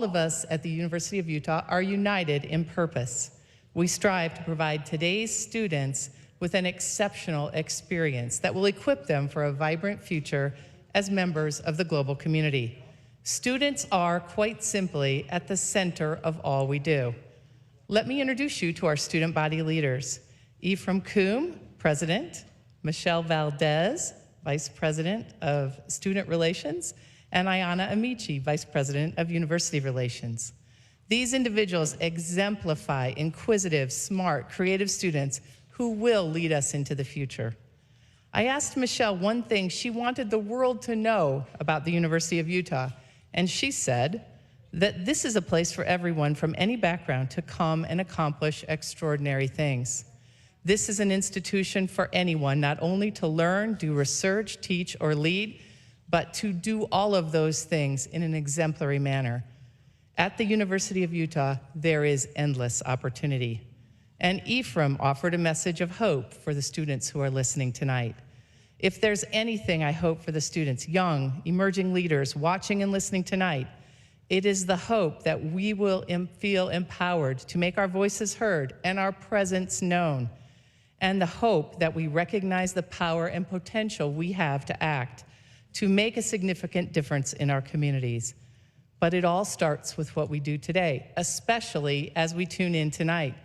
All of us at the University of Utah are united in purpose. We strive to provide today's students with an exceptional experience that will equip them for a vibrant future as members of the global community. Students are, quite simply, at the center of all we do. Let me introduce you to our student body leaders. Ephraim Coombe, President, Michelle Valdez, Vice President of Student Relations, and Ayana Amici, Vice President of University Relations. These individuals exemplify inquisitive, smart, creative students who will lead us into the future. I asked Michelle one thing she wanted the world to know about the University of Utah, and she said that this is a place for everyone from any background to come and accomplish extraordinary things. This is an institution for anyone, not only to learn, do research, teach, or lead, but to do all of those things in an exemplary manner. At the University of Utah, there is endless opportunity. And Ephraim offered a message of hope for the students who are listening tonight. If there's anything I hope for the students, young, emerging leaders watching and listening tonight, it is the hope that we will feel empowered to make our voices heard and our presence known, and the hope that we recognize the power and potential we have to act, to make a significant difference in our communities. But it all starts with what we do today, especially as we tune in tonight.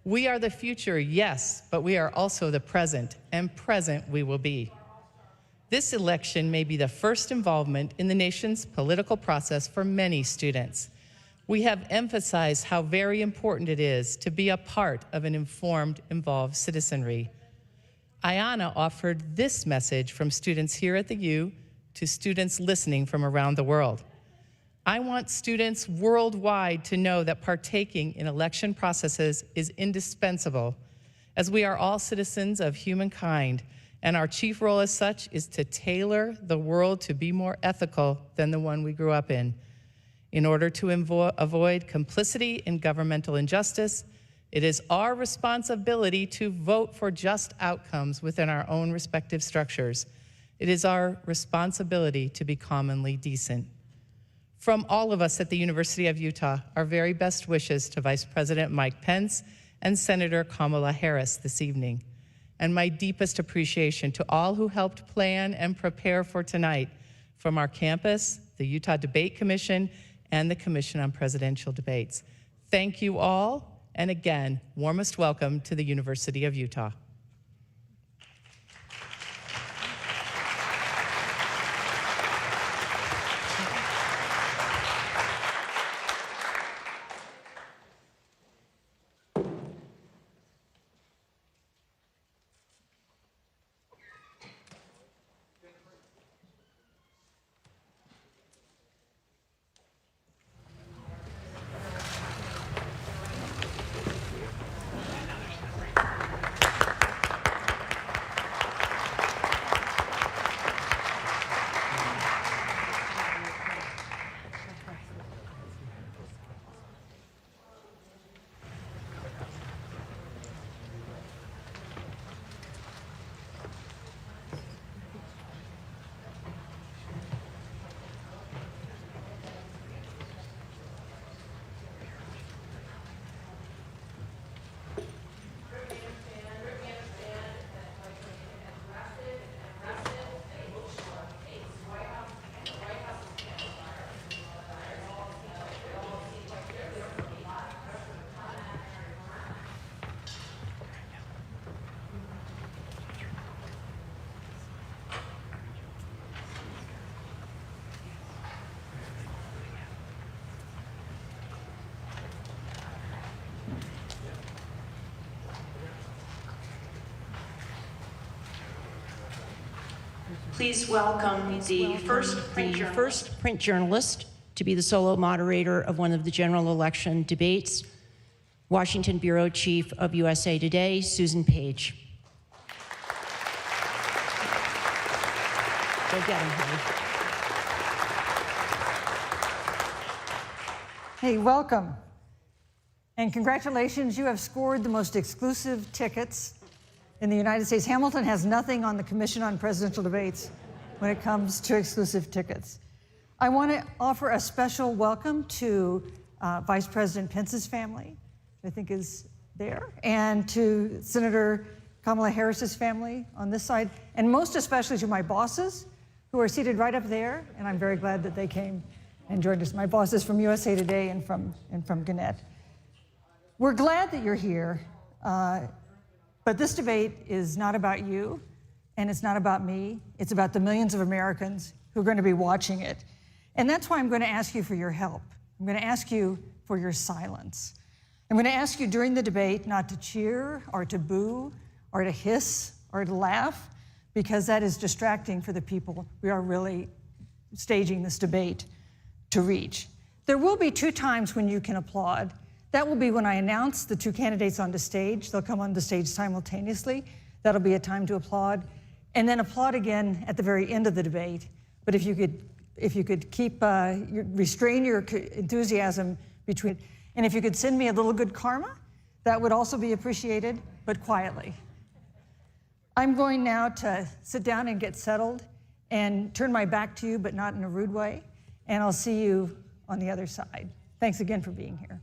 We are the future, yes, but we are also the present, and present we will be. This election may be the first involvement in the nation's political process for many students. We have emphasized how very important it is to be a part of an informed, involved citizenry. Ayana offered this message from students here at the U to students listening from around the world. I want students worldwide to know that partaking in election processes is indispensable, as we are all citizens of humankind, and our chief role as such is to tailor the world to be more ethical than the one we grew up in. In order to avoid complicity in governmental injustice, it is our responsibility to vote for just outcomes within our own respective structures. It is our responsibility to be commonly decent. From all of us at the University of Utah, our very best wishes to Vice President Mike Pence and Senator Kamala Harris this evening, and my deepest appreciation to all who helped plan and prepare for tonight, from our campus, the Utah Debate Commission, and the Commission on Presidential Debates. Thank you all, and again, warmest welcome to the University of Utah. Please welcome the first print journalist to be the solo moderator of one of the general election debates, Washington Bureau Chief of USA Today, Susan Page. Go get him, honey. Hey, welcome. And congratulations, you have scored the most exclusive tickets in the United States. Hamilton has nothing on the Commission on Presidential Debates when it comes to exclusive tickets. I want to offer a special welcome to Vice President Pence's family, I think is there, and to Senator Kamala Harris's family on this side, and most especially to my bosses who are seated right up there, and I'm very glad that they came and joined us. My bosses from USA Today and from Gannett. We're glad that you're here, but this debate is not about you, and it's not about me. It's about the millions of Americans who are going to be watching it. And that's why I'm going to ask you for your help. I'm going to ask you for your silence. I'm going to ask you during the debate not to cheer or to boo or to hiss or to laugh, because that is distracting for the people we are really staging this debate to reach. There will be 2 times when you can applaud. That will be when I announce the 2 candidates onto stage. They'll come on the stage simultaneously. That'll be a time to applaud. And then applaud again at the very end of the debate. But if you could keep, restrain your enthusiasm between, and if you could send me a little good karma, that would also be appreciated, but quietly. I'm going now to sit down and get settled and turn my back to you, but not in a rude way. And I'll see you on the other side. Thanks again for being here.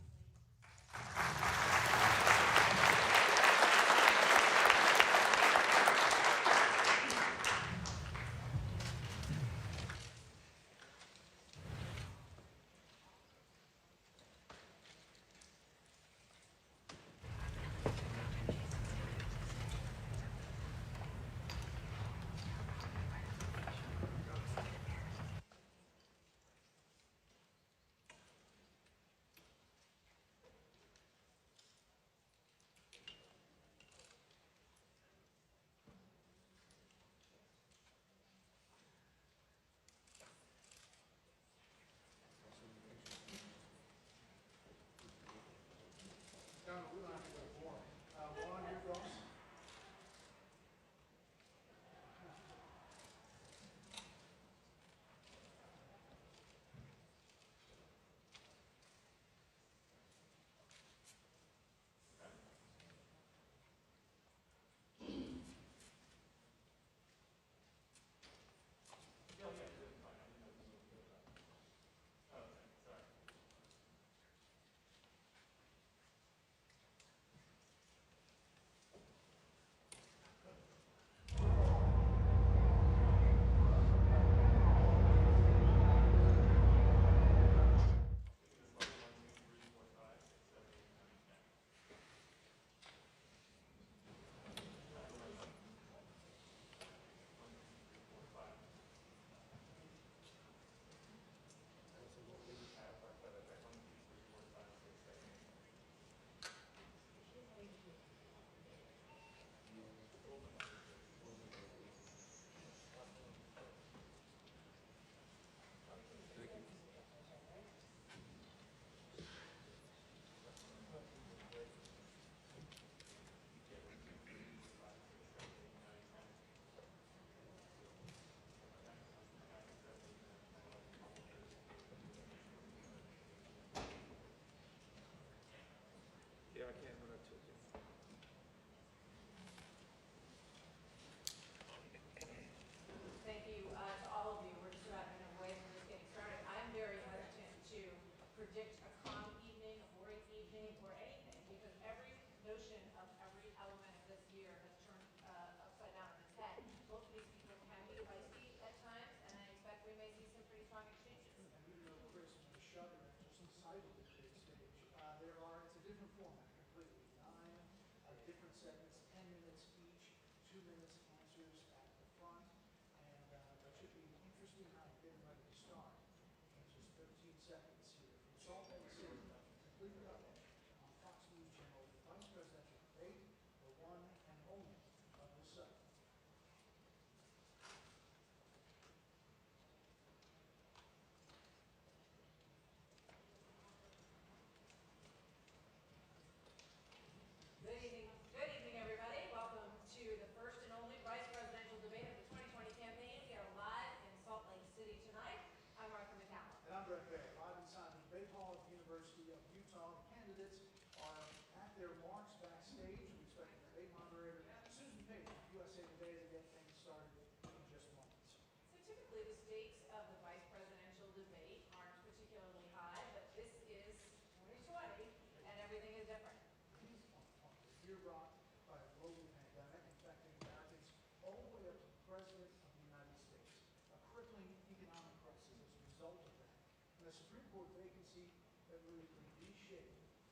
severe rock by a global pandemic affecting Americans all the way up to the President of the United States. A crippling economic crisis as a result of that. And a Supreme Court vacancy that really could reshape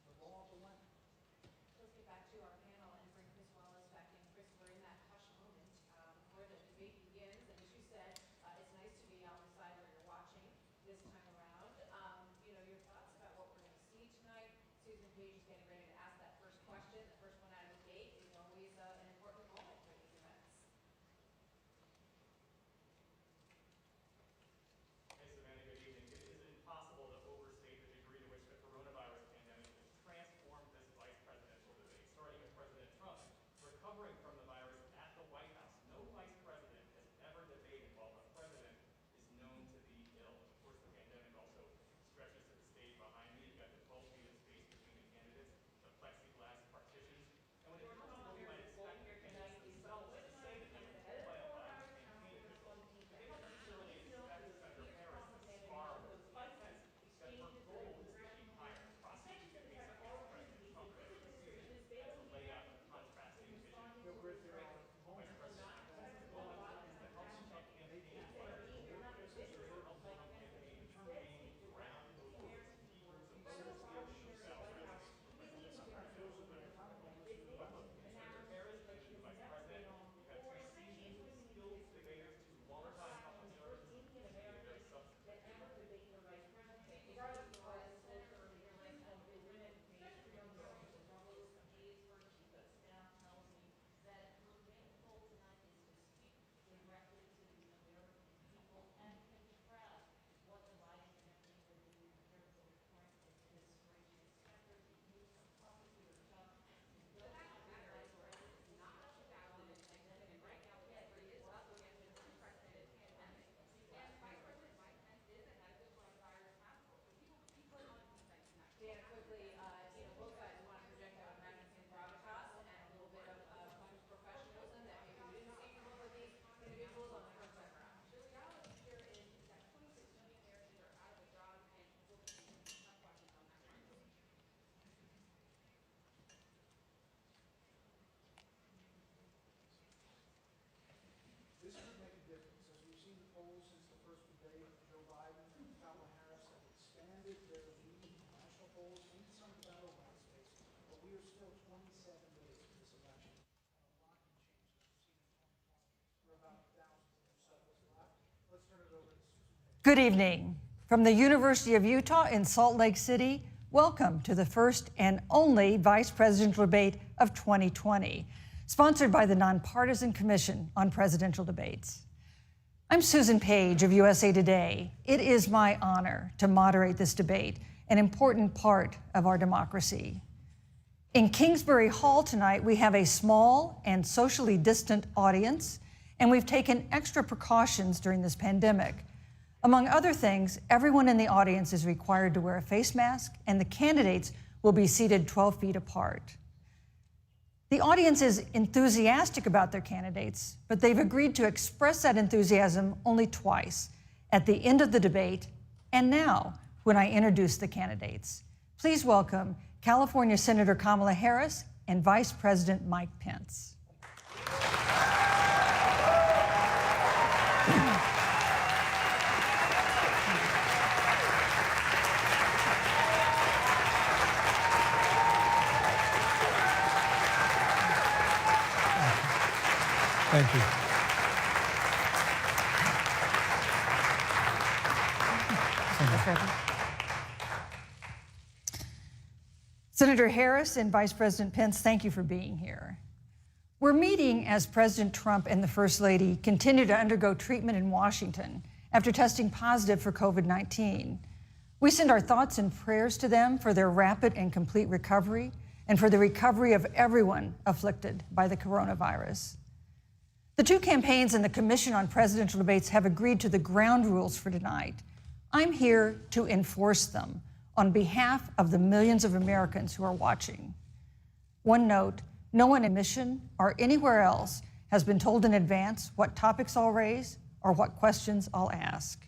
the law of the land. Let's get back to our panel and bring Chris Wallace back in. Chris, we're in that hush moment before the debate begins. And as you said, it's nice to be outside where you're watching this time around. Your thoughts about what we're going to see tonight. Susan Page is getting ready to ask that first question. The first one out of the gate is always an important moment for these events. Hey, Savannah, good evening. It is impossible to overstate the degree to which the coronavirus pandemic has transformed this vice presidential debate, starting with President Trump recovering from the virus at the White House. No vice president has ever debated while the president is known to be ill. Of course, the pandemic also stretches to the stage behind me. You've got the 12 feet of space between the candidates, the plexiglass partitions. And when it comes to what we might expect the candidates themselves to say that they were told by a Biden campaign official, they don't necessarily expect Senator Harris to spar with Pence that her goal is to keep higher, prosecute the case against President Trump later this season, and to lay out a contrasting vision. Vice President Pence's goal is to help the Trump campaign fire the workers who serve the Trump campaign to gain ground over key groups of voters here in the South. Senator Harris, the Vice President, you've had 3 seasons with skilled debaters, 2 longtime public services, and a very substantive Regardless of what is closer to your list of the limit based on the Rose Hayes first chief of staff tells me that her main goal tonight is to speak directly to the American people and contrast what the Biden campaign will do compared to the current administration. Expect her to use some prosecutor stuff to build up the vice president, not about the pandemic right now, yet it is up against an unprecedented pandemic. And Vice President Mike Pence is ahead of the coronavirus task force. So he put on defense tonight. Dan, quickly, both sides want to project out magic and gravitas and a little bit of professionalism that maybe we didn't see from both of these individuals on the first time around. The reality here is that 26 million Americans are out of a job and will be making tough questions on that front. This could make a difference. As we've seen the polls since the first debate, Joe Biden and Kamala Harris have expanded their lead in national polls into some of the battleground states, but we are still 27 days from this election. A lot can change, as we've seen in 2020. We're about 1,000 or so left. Let's turn it over to Susan Page. Good evening. From the University of Utah in Salt Lake City, welcome to the first and only vice presidential debate of 2020, sponsored by the Nonpartisan Commission on Presidential Debates. I'm Susan Page of USA Today. It is my honor to moderate this debate, an important part of our democracy. In Kingsbury Hall tonight, we have a small and socially distant audience, and we've taken extra precautions during this pandemic. Among other things, everyone in the audience is required to wear a face mask, and the candidates will be seated 12 feet apart. The audience is enthusiastic about their candidates, but they've agreed to express that enthusiasm only twice, at the end of the debate and now when I introduce the candidates. Please welcome California Senator Kamala Harris and Vice President Mike Pence. Thank you. Senator Harris and Vice President Pence, thank you for being here. We're meeting as President Trump and the First Lady continue to undergo treatment in Washington after testing positive for COVID-19. We send our thoughts and prayers to them for their rapid and complete recovery and for the recovery of everyone afflicted by the coronavirus. The two campaigns and the Commission on Presidential Debates have agreed to the ground rules for tonight. I'm here to enforce them on behalf of the millions of Americans who are watching. One note, no one in Mission or anywhere else has been told in advance what topics I'll raise or what questions I'll ask.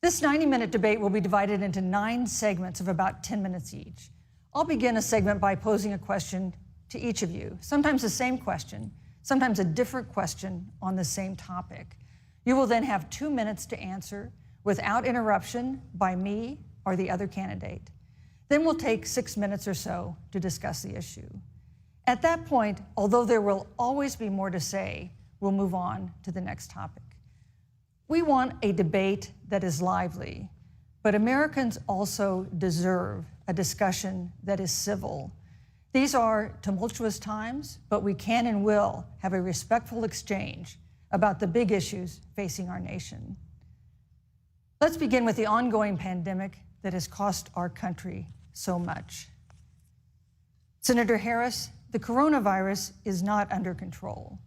This 90-minute debate will be divided into 9 segments of about 10 minutes each. I'll begin a segment by posing a question to each of you, sometimes the same question, sometimes a different question on the same topic. You will then have 2 minutes to answer without interruption by me or the other candidate. Then we'll take 6 minutes or so to discuss the issue. At that point, although there will always be more to say, we'll move on to the next topic. We want a debate that is lively, but Americans also deserve a discussion that is civil. These are tumultuous times, but we can and will have a respectful exchange about the big issues facing our nation. Let's begin with the ongoing pandemic that has cost our country so much. Senator Harris, the coronavirus is not under control.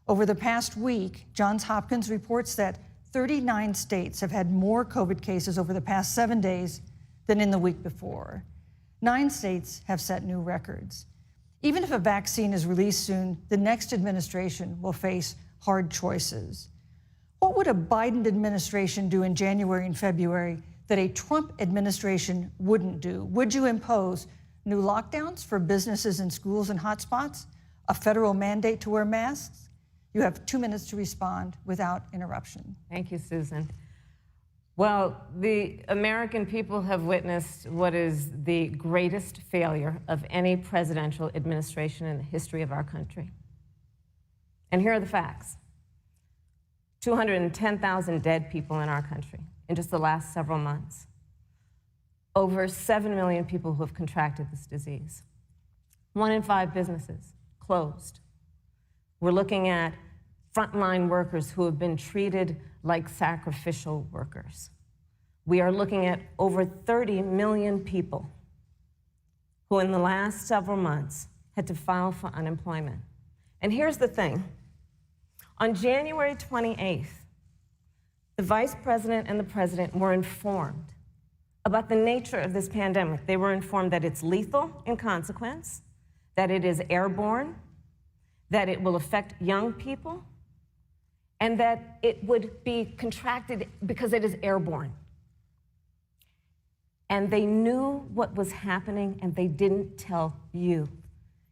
Over the past week, Johns Hopkins reports that 39 states have had more COVID cases over the past 7 days than in the week before. 9 states have set new records. Even if a vaccine is released soon, the next administration will face hard choices. What would a Biden administration do in January and February that a Trump administration wouldn't do? Would you impose new lockdowns for businesses and schools and hotspots? A federal mandate to wear masks? You have 2 minutes to respond without interruption. Thank you, Susan. Well, the American people have witnessed what is the greatest failure of any presidential administration in the history of our country. And here are the facts. 210,000 dead people in our country in just the last several months. Over 7 million people who have contracted this disease. 1 in 5 businesses closed. We're looking at frontline workers who have been treated like sacrificial workers. We are looking at over 30 million people who in the last several months had to file for unemployment. And here's the thing. On January 28th, the vice president and the president were informed about the nature of this pandemic. They were informed that it's lethal in consequence, that it is airborne, that it will affect young people, and that it would be contracted because it is airborne. And they knew what was happening, and they didn't tell you.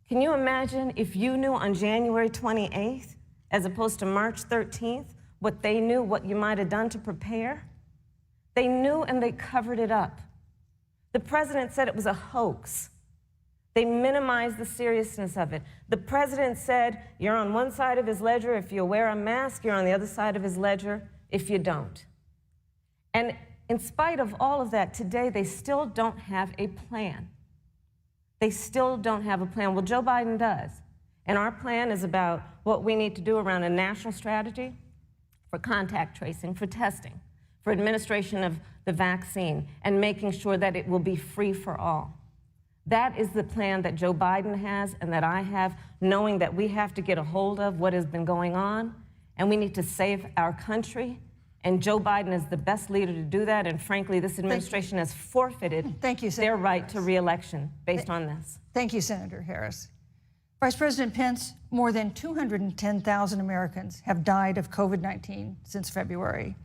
Can you imagine if you knew on January 28th, as opposed to March 13th, what they knew, what you might have done to prepare? They knew and they covered it up. The president said it was a hoax. They minimized the seriousness of it. The president said, you're on one side of his ledger if you wear a mask, you're on the other side of his ledger if you don't. And in spite of all of that, today they still don't have a plan. They still don't have a plan. Well, Joe Biden does. And our plan is about what we need to do around a national strategy for contact tracing, for testing, for administration of the vaccine, and making sure that it will be free for all. That is the plan that Joe Biden has and that I have, knowing that we have to get a hold of what has been going on, and we need to save our country. And Joe Biden is the best leader to do that, and frankly, this administration has forfeited their right to re-election based on this. Thank you, Senator Harris. Vice President Pence, more than 210,000 Americans have died of COVID-19 since February.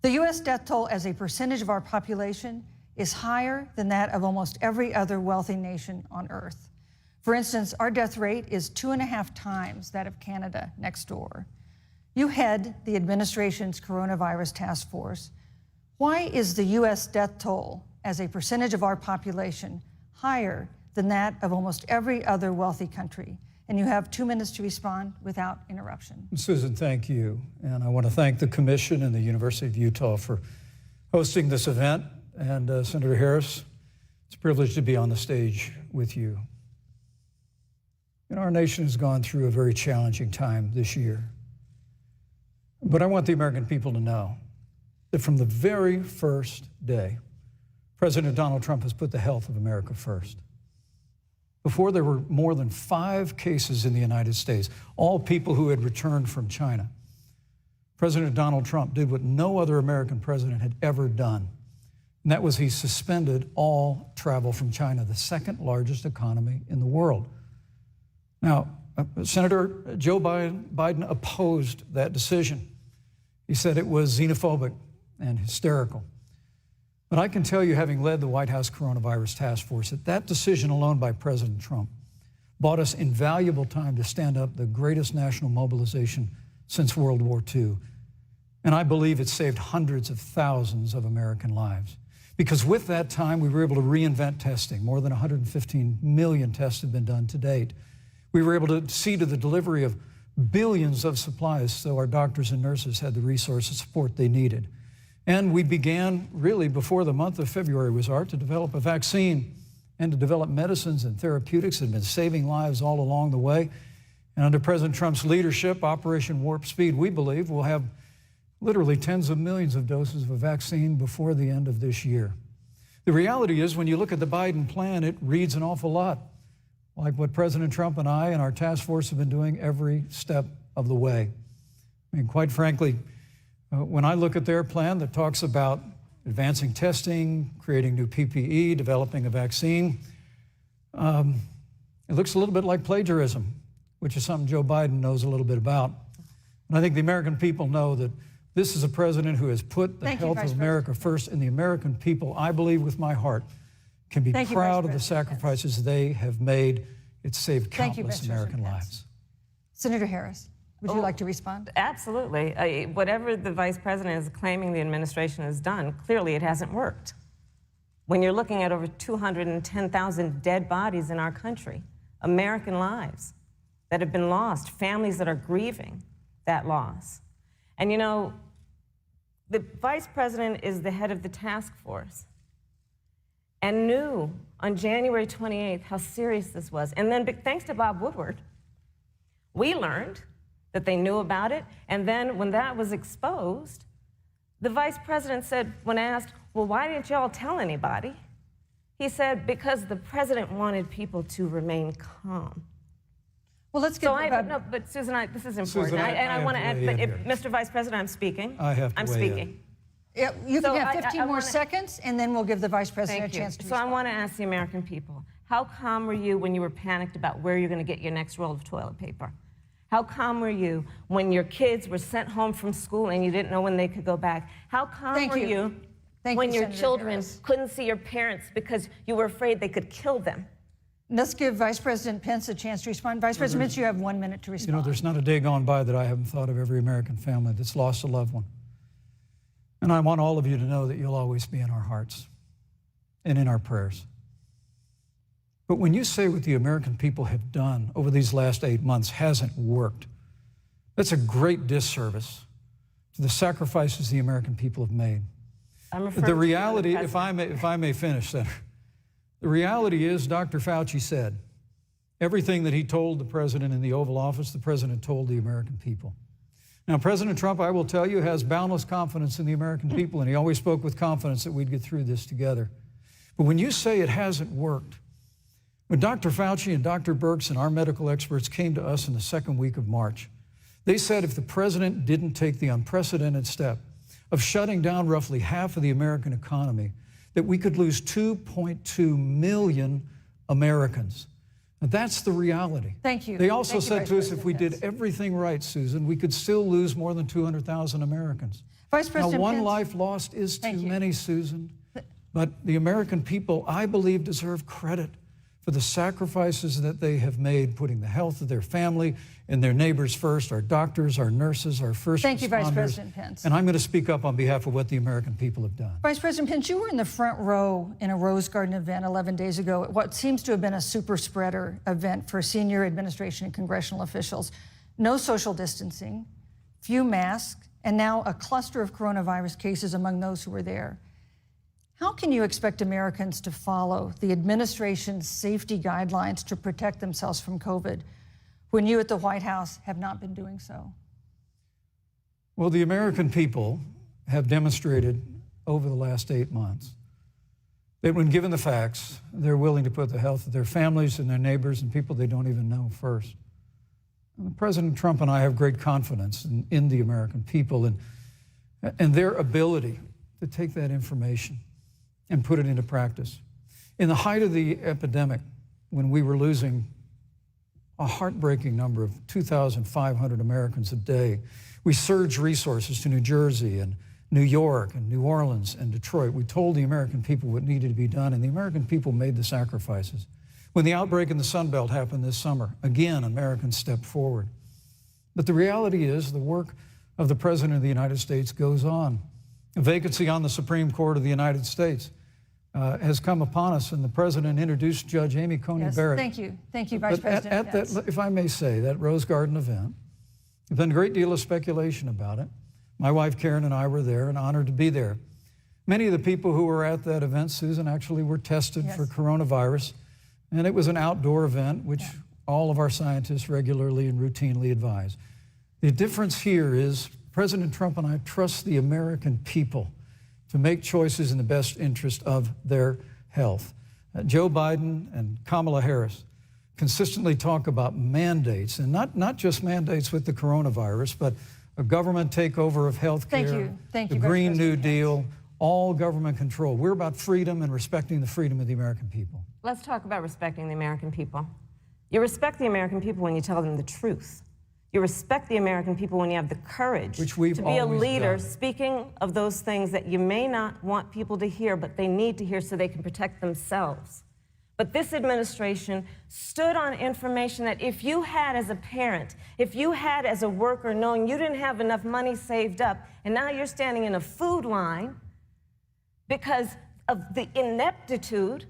The U.S. death toll as a percentage of our population is higher than that of almost every other wealthy nation on earth. For instance, our death rate is 2.5 times that of Canada next door. You head the administration's coronavirus task force. Why is the U.S. death toll as a percentage of our population higher than that of almost every other wealthy country? And you have 2 minutes to respond without interruption. Susan, thank you. And I want to thank the Commission and the University of Utah for hosting this event. And Senator Harris, it's a privilege to be on the stage with you. You know, our nation has gone through a very challenging time this year. But I want the American people to know that from the very first day, President Donald Trump has put the health of America first. Before there were more than 5 cases in the United States, all people who had returned from China, President Donald Trump did what no other American president had ever done. And that was he suspended all travel from China, the second largest economy in the world. Now, Senator Joe Biden opposed that decision. He said it was xenophobic and hysterical. But I can tell you, having led the White House Coronavirus Task Force, that that decision alone by President Trump bought us invaluable time to stand up the greatest national mobilization since World War II. And I believe it saved hundreds of thousands of American lives. Because with that time, we were able to reinvent testing. More than 115 million tests have been done to date. We were able to see to the delivery of billions of supplies so our doctors and nurses had the resource and support they needed. And we began, really before the month of February was out, to develop a vaccine and to develop medicines and therapeutics that have been saving lives all along the way. And under President Trump's leadership, Operation Warp Speed, we believe we'll have literally tens of millions of doses of a vaccine before the end of this year. The reality is, when you look at the Biden plan, it reads an awful lot like what President Trump and I and our task force have been doing every step of the way. I mean, quite frankly, when I look at their plan that talks about advancing testing, creating new PPE, developing a vaccine, it looks a little bit like plagiarism, which is something Joe Biden knows a little bit about. And I think the American people know that this is a president who has put the health of America first, and the American people, I believe with my heart, can be proud of the sacrifices they have made. It's saved countless American lives. Senator Harris, would you like to respond? Absolutely. Whatever the vice president is claiming the administration has done, clearly it hasn't worked. When you're looking at over 210,000 dead bodies in our country, American lives that have been lost, families that are grieving that loss. And you know, the vice president is the head of the task force and knew on January 28th how serious this was. And then thanks to Bob Woodward, we learned that they knew about it. And then when that was exposed, the vice president said, when asked, well, why didn't y'all tell anybody? He said, because the president wanted people to remain calm. Well, let's get no, but Susan, this is important. Susan, I want to add, but here. Mr. Vice President, I'm speaking. I have to I'm weigh speaking. Yeah, you So can have I 15 more wanna- seconds, and then we'll give the vice president Thank a you. chance to So I respond. want to ask the American people, how calm were you when you were panicked about where you're going to get your next roll of toilet paper? How calm were you when your kids were sent home from school and you didn't know when they could go back? How calm were you when your children couldn't see your parents because you were afraid they could kill them? Let's give Vice President Pence a chance to respond. Vice President Pence, you have 1 minute to respond. You know, there's not a day gone by that I haven't thought of every American family that's lost a loved one. And I want all of you to know that you'll always be in our hearts and in our prayers. But when you say what the American people have done over these last 8 months hasn't worked, that's a great disservice to the sacrifices the American people have made. The reality, if I may finish, Senator, the reality is Dr. Fauci said everything that he told the president in the Oval Office, the president told the American people. Now, President Trump, I will tell you, has boundless confidence in the American people, and he always spoke with confidence that we'd get through this together. But when you say it hasn't worked, when Dr. Fauci and Dr. Birx and our medical experts came to us in the second week of March, they said if the president didn't take the unprecedented step of shutting down roughly half of the American economy, that we could lose 2.2 million Americans. Now, that's the reality. Thank you. They also said Vice to us, if we President did Pence. everything right, Susan, we could still lose more than 200,000 Americans. Vice President Now, one Pence. life lost is Thank too you. many, Susan. But the American people, I believe, deserve credit for the sacrifices that they have made, putting the health of their family and their neighbors first, our doctors, our nurses, our first Thank you, Vice responders. President Pence. And I'm going to speak up on behalf of what the American people have done. Vice President Pence, you were in the front row in a Rose Garden event 11 days ago at what seems to have been a super spreader event for senior administration and congressional officials. No social distancing, few masks, and now a cluster of coronavirus cases among those who were there. How can you expect Americans to follow the administration's safety guidelines to protect themselves from COVID when you at the White House have not been doing so? Well, the American people have demonstrated over the last 8 months that when given the facts, they're willing to put the health of their families and their neighbors and people they don't even know first. And President Trump and I have great confidence in the American people and their ability to take that information and put it into practice. In the height of the epidemic, when we were losing a heartbreaking number of 2,500 Americans a day, we surged resources to New Jersey and New York and New Orleans and Detroit. We told the American people what needed to be done, and the American people made the sacrifices. When the outbreak in the Sun Belt happened this summer, again, Americans stepped forward. But the reality is the work of the President of the United States goes on. A vacancy on the Supreme Court of the United States has come upon us, and the President introduced Judge Amy Coney Barrett. Thank you, Vice President. At that, if I may say, that Rose Garden event, there's been a great deal of speculation about it. My wife Karen and I were there and honored to be there. Many of the people who were at that event, Susan, actually were tested for coronavirus, and it was an outdoor event, which all of our scientists regularly and routinely advise. The difference here is President Trump and I trust the American people to make choices in the best interest of their health. Joe Biden and Kamala Harris consistently talk about mandates, and not just mandates with the coronavirus, but a government takeover of health care, the Green New Deal, all government control. We're about freedom and respecting the freedom of the American people. Let's talk about respecting the American people. You respect the American people when you tell them the truth. You respect the American people when you have the courage to be a leader speaking of those things that you may not want people to hear, but they need to hear so they can protect themselves. But this administration stood on information that if you had as a parent, if you had as a worker knowing you didn't have enough money saved up, and now you're standing in a food line because of the ineptitude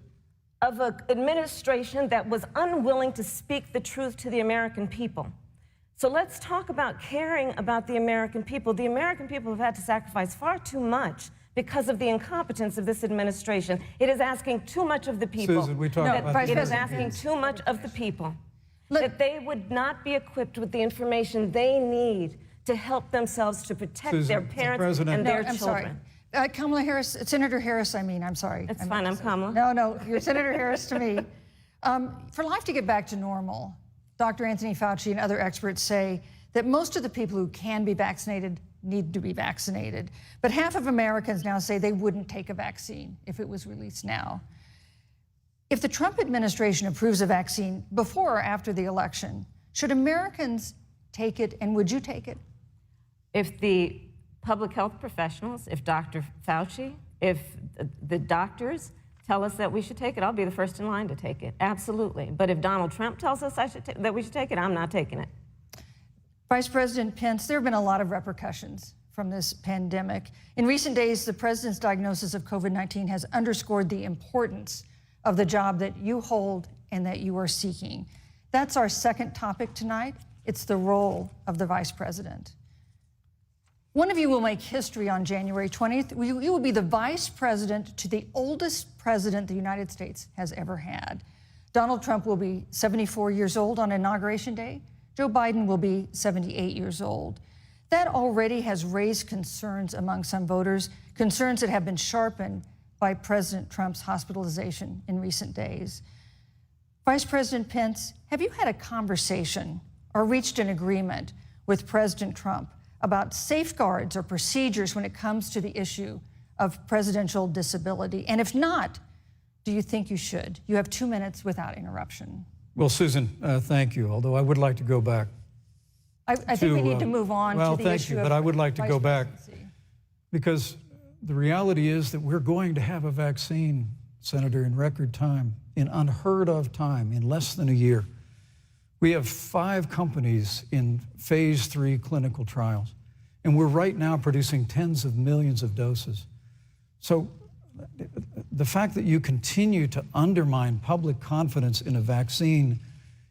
of an administration that was unwilling to speak the truth to the American people. So let's talk about caring about the American people. The American people have had to sacrifice far too much because of the incompetence of this administration. It is asking too much of the people. Susan, we talk about it is asking too much of the people. That they would not be equipped with the information they need to help themselves to protect their parents and their children. Kamala Harris, Senator Harris, I'm sorry. It's fine, I'm Kamala. No, you're Senator Harris to me. For life to get back to normal, Dr. Anthony Fauci and other experts say that most of the people who can be vaccinated need to be vaccinated. But half of Americans now say they wouldn't take a vaccine if it was released now. If the Trump administration approves a vaccine before or after the election, should Americans take it, and would you take it? If the public health professionals, if Dr. Fauci, if the doctors tell us that we should take it, I'll be the first in line to take it, absolutely. But if Donald Trump tells us that we should take it, I'm not taking it. Vice President Pence, there have been a lot of repercussions from this pandemic. In recent days, the president's diagnosis of COVID-19 has underscored the importance of the job that you hold and that you are seeking. That's our second topic tonight. It's the role of the vice president. One of you will make history on January 20th. You will be the vice president to the oldest president the United States has ever had. Donald Trump will be 74 years old on Inauguration Day. Joe Biden will be 78 years old. That already has raised concerns among some voters, concerns that have been sharpened by President Trump's hospitalization in recent days. Vice President Pence, have you had a conversation or reached an agreement with President Trump about safeguards or procedures when it comes to the issue of presidential disability? And if not, do you think you should? You have 2 minutes without interruption. Well, Susan, thank you, although I would like to go back. I think we need to move on to the issue of thank you, but I would like to go back because the reality is that we're going to have a vaccine, Senator, in record time, in unheard of time, in less than a year. We have 5 companies in phase 3 clinical trials, and we're right now producing tens of millions of doses. So the fact that you continue to undermine public confidence in a vaccine,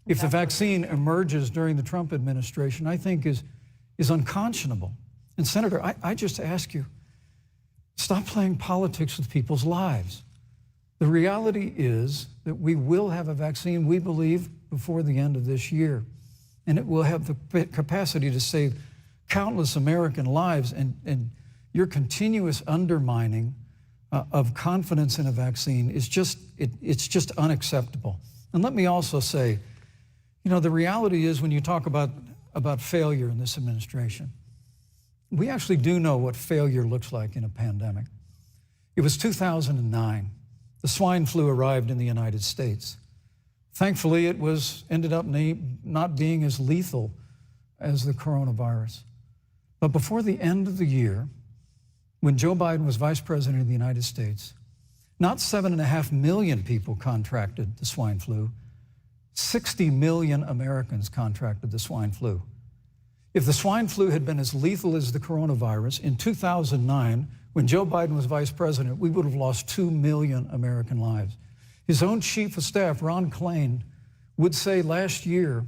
if the vaccine emerges during the Trump administration, I think is unconscionable. And Senator, I just ask you, stop playing politics with people's lives. The reality is that we will have a vaccine, we believe, before the end of this year. And it will have the capacity to save countless American lives. And your continuous undermining of confidence in a vaccine is it's just unacceptable. And let me also say, the reality is when you talk about failure in this administration, we actually do know what failure looks like in a pandemic. It was 2009. The swine flu arrived in the United States. Thankfully, it ended up not being as lethal as the coronavirus. But before the end of the year, when Joe Biden was vice president of the United States, not 7.5 million people contracted the swine flu, 60 million Americans contracted the swine flu. If the swine flu had been as lethal as the coronavirus, in 2009, when Joe Biden was vice president, we would have lost 2 million American lives. His own chief of staff, Ron Klain, would say last year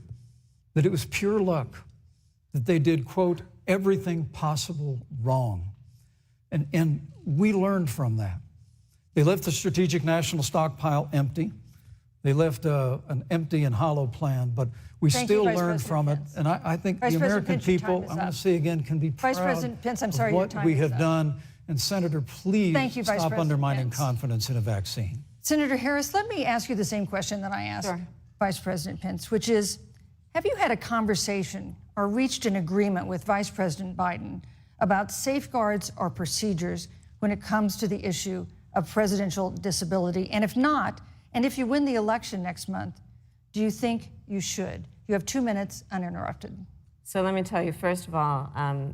that it was pure luck that they did, quote, everything possible wrong. And we learned from that. They left the strategic national stockpile empty. They left an empty and hollow plan, but we still learned from it. And I think the American people, I want to say again, can be proud Vice President Pence, I'm sorry, of what we have done. And Senator, please stop undermining confidence in a vaccine. Senator Harris, let me ask you the same question that I asked Vice President Pence, which is, have you had a conversation or reached an agreement with Vice President Biden about safeguards or procedures when it comes to the issue of presidential disability? And if not, and if you win the election next month, do you think you should? You have 2 minutes uninterrupted. So let me tell you, first of all,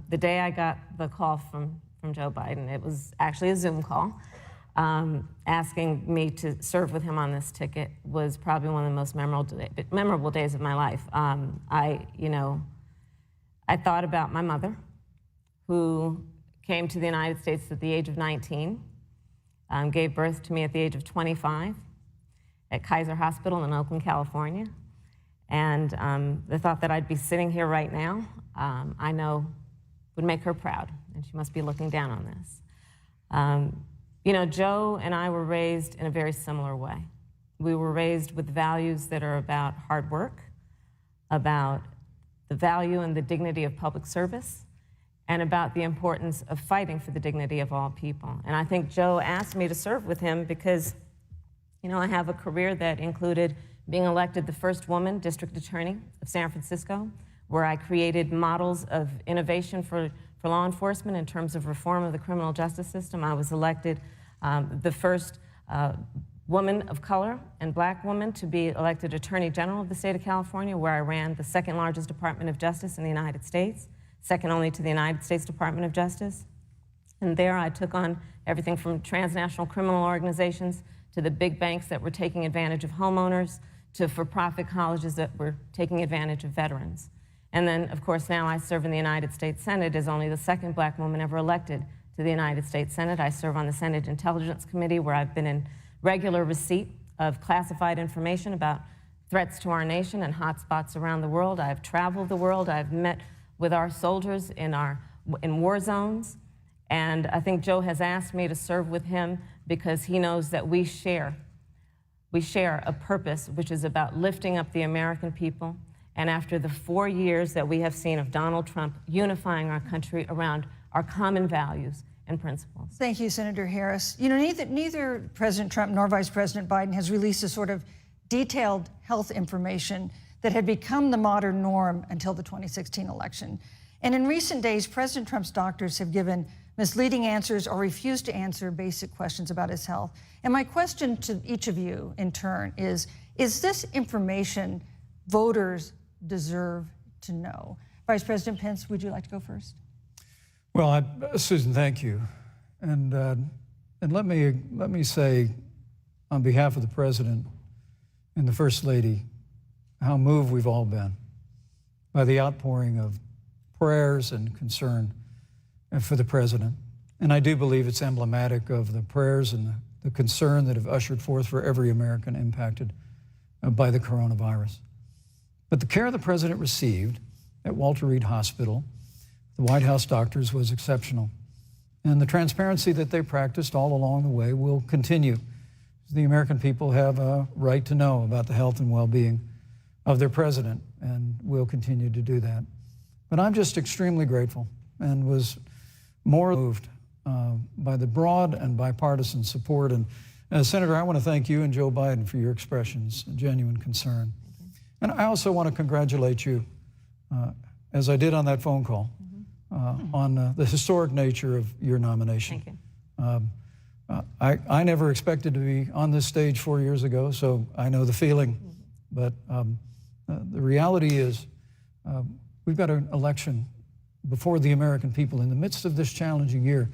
the day I got the call from Joe Biden, it was actually a Zoom call, asking me to serve with him on this ticket was probably one of the most memorable days of my life. I thought about my mother, who came to the United States at the age of 19, gave birth to me at the age of 25 at Kaiser Hospital in Oakland, California. And the thought that I'd be sitting here right now, I know would make her proud, and she must be looking down on this. Joe and I were raised in a very similar way. We were raised with values that are about hard work, about the value and the dignity of public service, and about the importance of fighting for the dignity of all people. And I think Joe asked me to serve with him because, I have a career that included being elected the first woman district attorney of San Francisco, where I created models of innovation for law enforcement in terms of reform of the criminal justice system. I was elected the first woman of color and black woman to be elected Attorney General of the state of California, where I ran the second largest Department of Justice in the United States, second only to the United States Department of Justice. And there I took on everything from transnational criminal organizations to the big banks that were taking advantage of homeowners, to for-profit colleges that were taking advantage of veterans. And then, of course, now I serve in the United States Senate as only the second black woman ever elected to the United States Senate. I serve on the Senate Intelligence Committee, where I've been in regular receipt of classified information about threats to our nation and hotspots around the world. I've traveled the world. I've met with our soldiers in war zones. And I think Joe has asked me to serve with him because he knows that we share a purpose which is about lifting up the American people. And after the 4 years that we have seen of Donald Trump unifying our country around our common values and principles. Thank you, Senator Harris. Neither President Trump nor Vice President Biden has released a sort of detailed health information that had become the modern norm until the 2016 election. And in recent days, President Trump's doctors have given misleading answers or refused to answer basic questions about his health. And my question to each of you in turn is this information voters deserve to know? Vice President Pence, would you like to go first? Well, Susan, thank you. And let me say, on behalf of the President and the First Lady, how moved we've all been by the outpouring of prayers and concern for the President. And I do believe it's emblematic of the prayers and the concern that have ushered forth for every American impacted by the coronavirus. But the care the President received at Walter Reed Hospital, the White House doctors, was exceptional. And the transparency that they practiced all along the way will continue. The American people have a right to know about the health and well-being of their President, and will continue to do that. But I'm just extremely grateful and was more moved by the broad and bipartisan support. And Senator, I want to thank you and Joe Biden for your expressions of genuine concern. And I also want to congratulate you, as I did on that phone call, on the historic nature of your nomination. Thank you. I never expected to be on this stage 4 years ago, so I know the feeling. But the reality is we've got an election before the American people in the midst of this challenging year.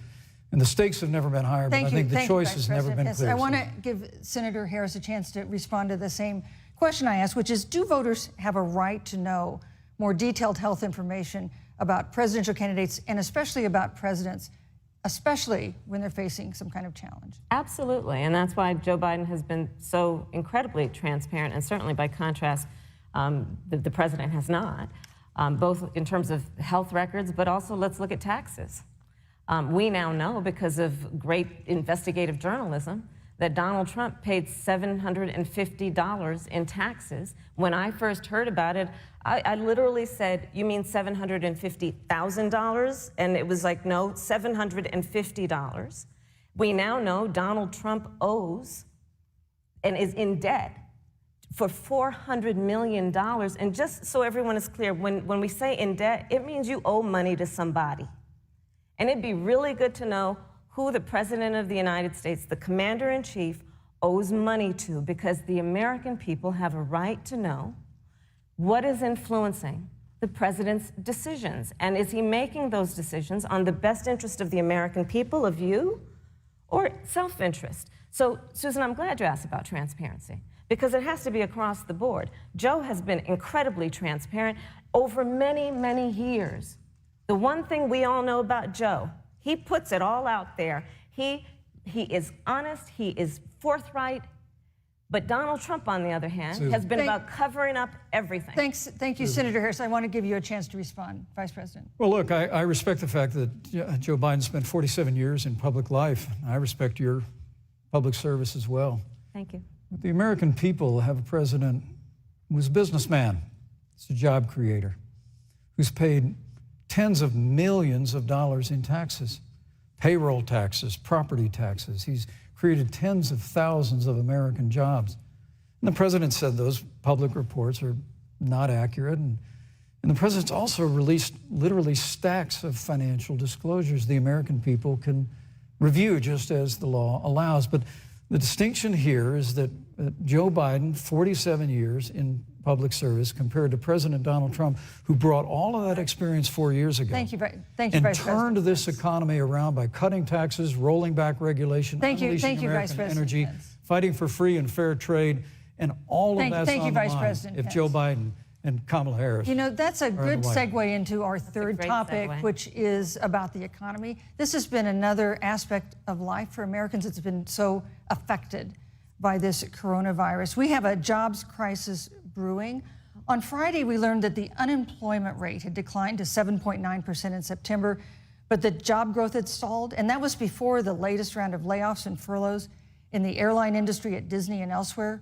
And the stakes have never been higher, but I think the choice has never been clearer. I want to give Senator Harris a chance to respond to the same question I ask, which is, do voters have a right to know more detailed health information about presidential candidates and especially about presidents, especially when they're facing some kind of challenge? Absolutely, and that's why Joe Biden has been so incredibly transparent, and certainly by contrast, the president has not, both in terms of health records, but also let's look at taxes. We now know, because of great investigative journalism, that Donald Trump paid $750 in taxes. When I first heard about it, I literally said, "You mean $750,000? And it was like, no, $750. We now know Donald Trump owes and is in debt for $400 million. And just so everyone is clear, when we say in debt, it means you owe money to somebody. And it'd be really good to know who the President of the United States, the Commander-in-Chief, owes money to, because the American people have a right to know what is influencing the President's decisions. And is he making those decisions on the best interest of the American people, of you, or self-interest? So, Susan, I'm glad you asked about transparency, because it has to be across the board. Joe has been incredibly transparent over many, many years. The one thing we all know about Joe, he puts it all out there. He is honest, he is forthright. But Donald Trump, on the other hand, has been about covering up everything. Thank you, Senator Harris. I want to give you a chance to respond, Vice President. Well, look, I respect the fact that Joe Biden spent 47 years in public life. I respect your public service as well. Thank you. But the American people have a president who's a businessman, he's a job creator, who's paid tens of millions of dollars in taxes, payroll taxes, property taxes. He's created tens of thousands of American jobs. And the president said those public reports are not accurate. And the president's also released literally stacks of financial disclosures the American people can review just as the law allows. But the distinction here is that Joe Biden, 47 years in public service, compared to President Donald Trump, who brought all of that experience 4 years ago. Thank you, Vice and President. turned this economy around by cutting taxes, rolling back regulation, unleashing American energy, fighting for free and fair trade, and all of that's on the line if Joe Biden and Kamala Harris. You know, that's a good segue into our third topic, which is about the economy. This has been another aspect of life for Americans that's been so affected by this coronavirus. We have a jobs crisis brewing. On Friday, we learned that the unemployment rate had declined to 7.9% in September, but the job growth had stalled, and that was before the latest round of layoffs and furloughs in the airline industry at Disney and elsewhere.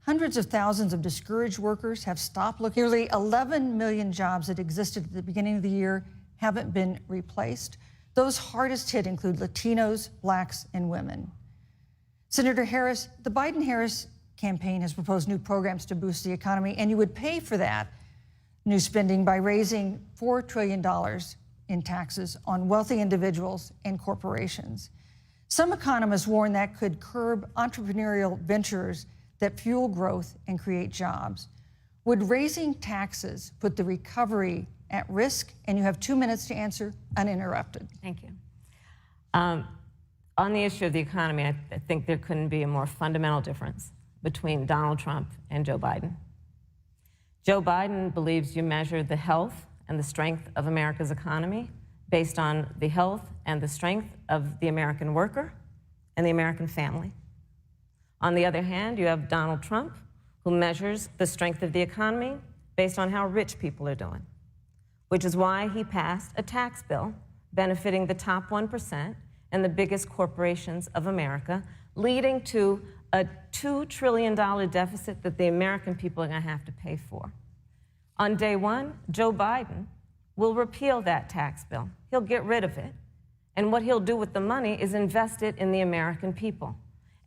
Hundreds of thousands of discouraged workers have stopped looking. Nearly 11 million jobs that existed at the beginning of the year haven't been replaced. Those hardest hit include Latinos, blacks, and women. Senator Harris, the Biden-Harris campaign has proposed new programs to boost the economy, and you would pay for that new spending by raising $4 trillion in taxes on wealthy individuals and corporations. Some economists warn that could curb entrepreneurial ventures that fuel growth and create jobs. Would raising taxes put the recovery at risk? And you have 2 minutes to answer uninterrupted. Thank you. On the issue of the economy, I think there couldn't be a more fundamental difference between Donald Trump and Joe Biden. Joe Biden believes you measure the health and the strength of America's economy based on the health and the strength of the American worker and the American family. On the other hand, you have Donald Trump, who measures the strength of the economy based on how rich people are doing, which is why he passed a tax bill benefiting the top 1% and the biggest corporations of America, leading to a $2 trillion deficit that the American people are going to have to pay for. On day one, Joe Biden will repeal that tax bill. He'll get rid of it. And what he'll do with the money is invest it in the American people.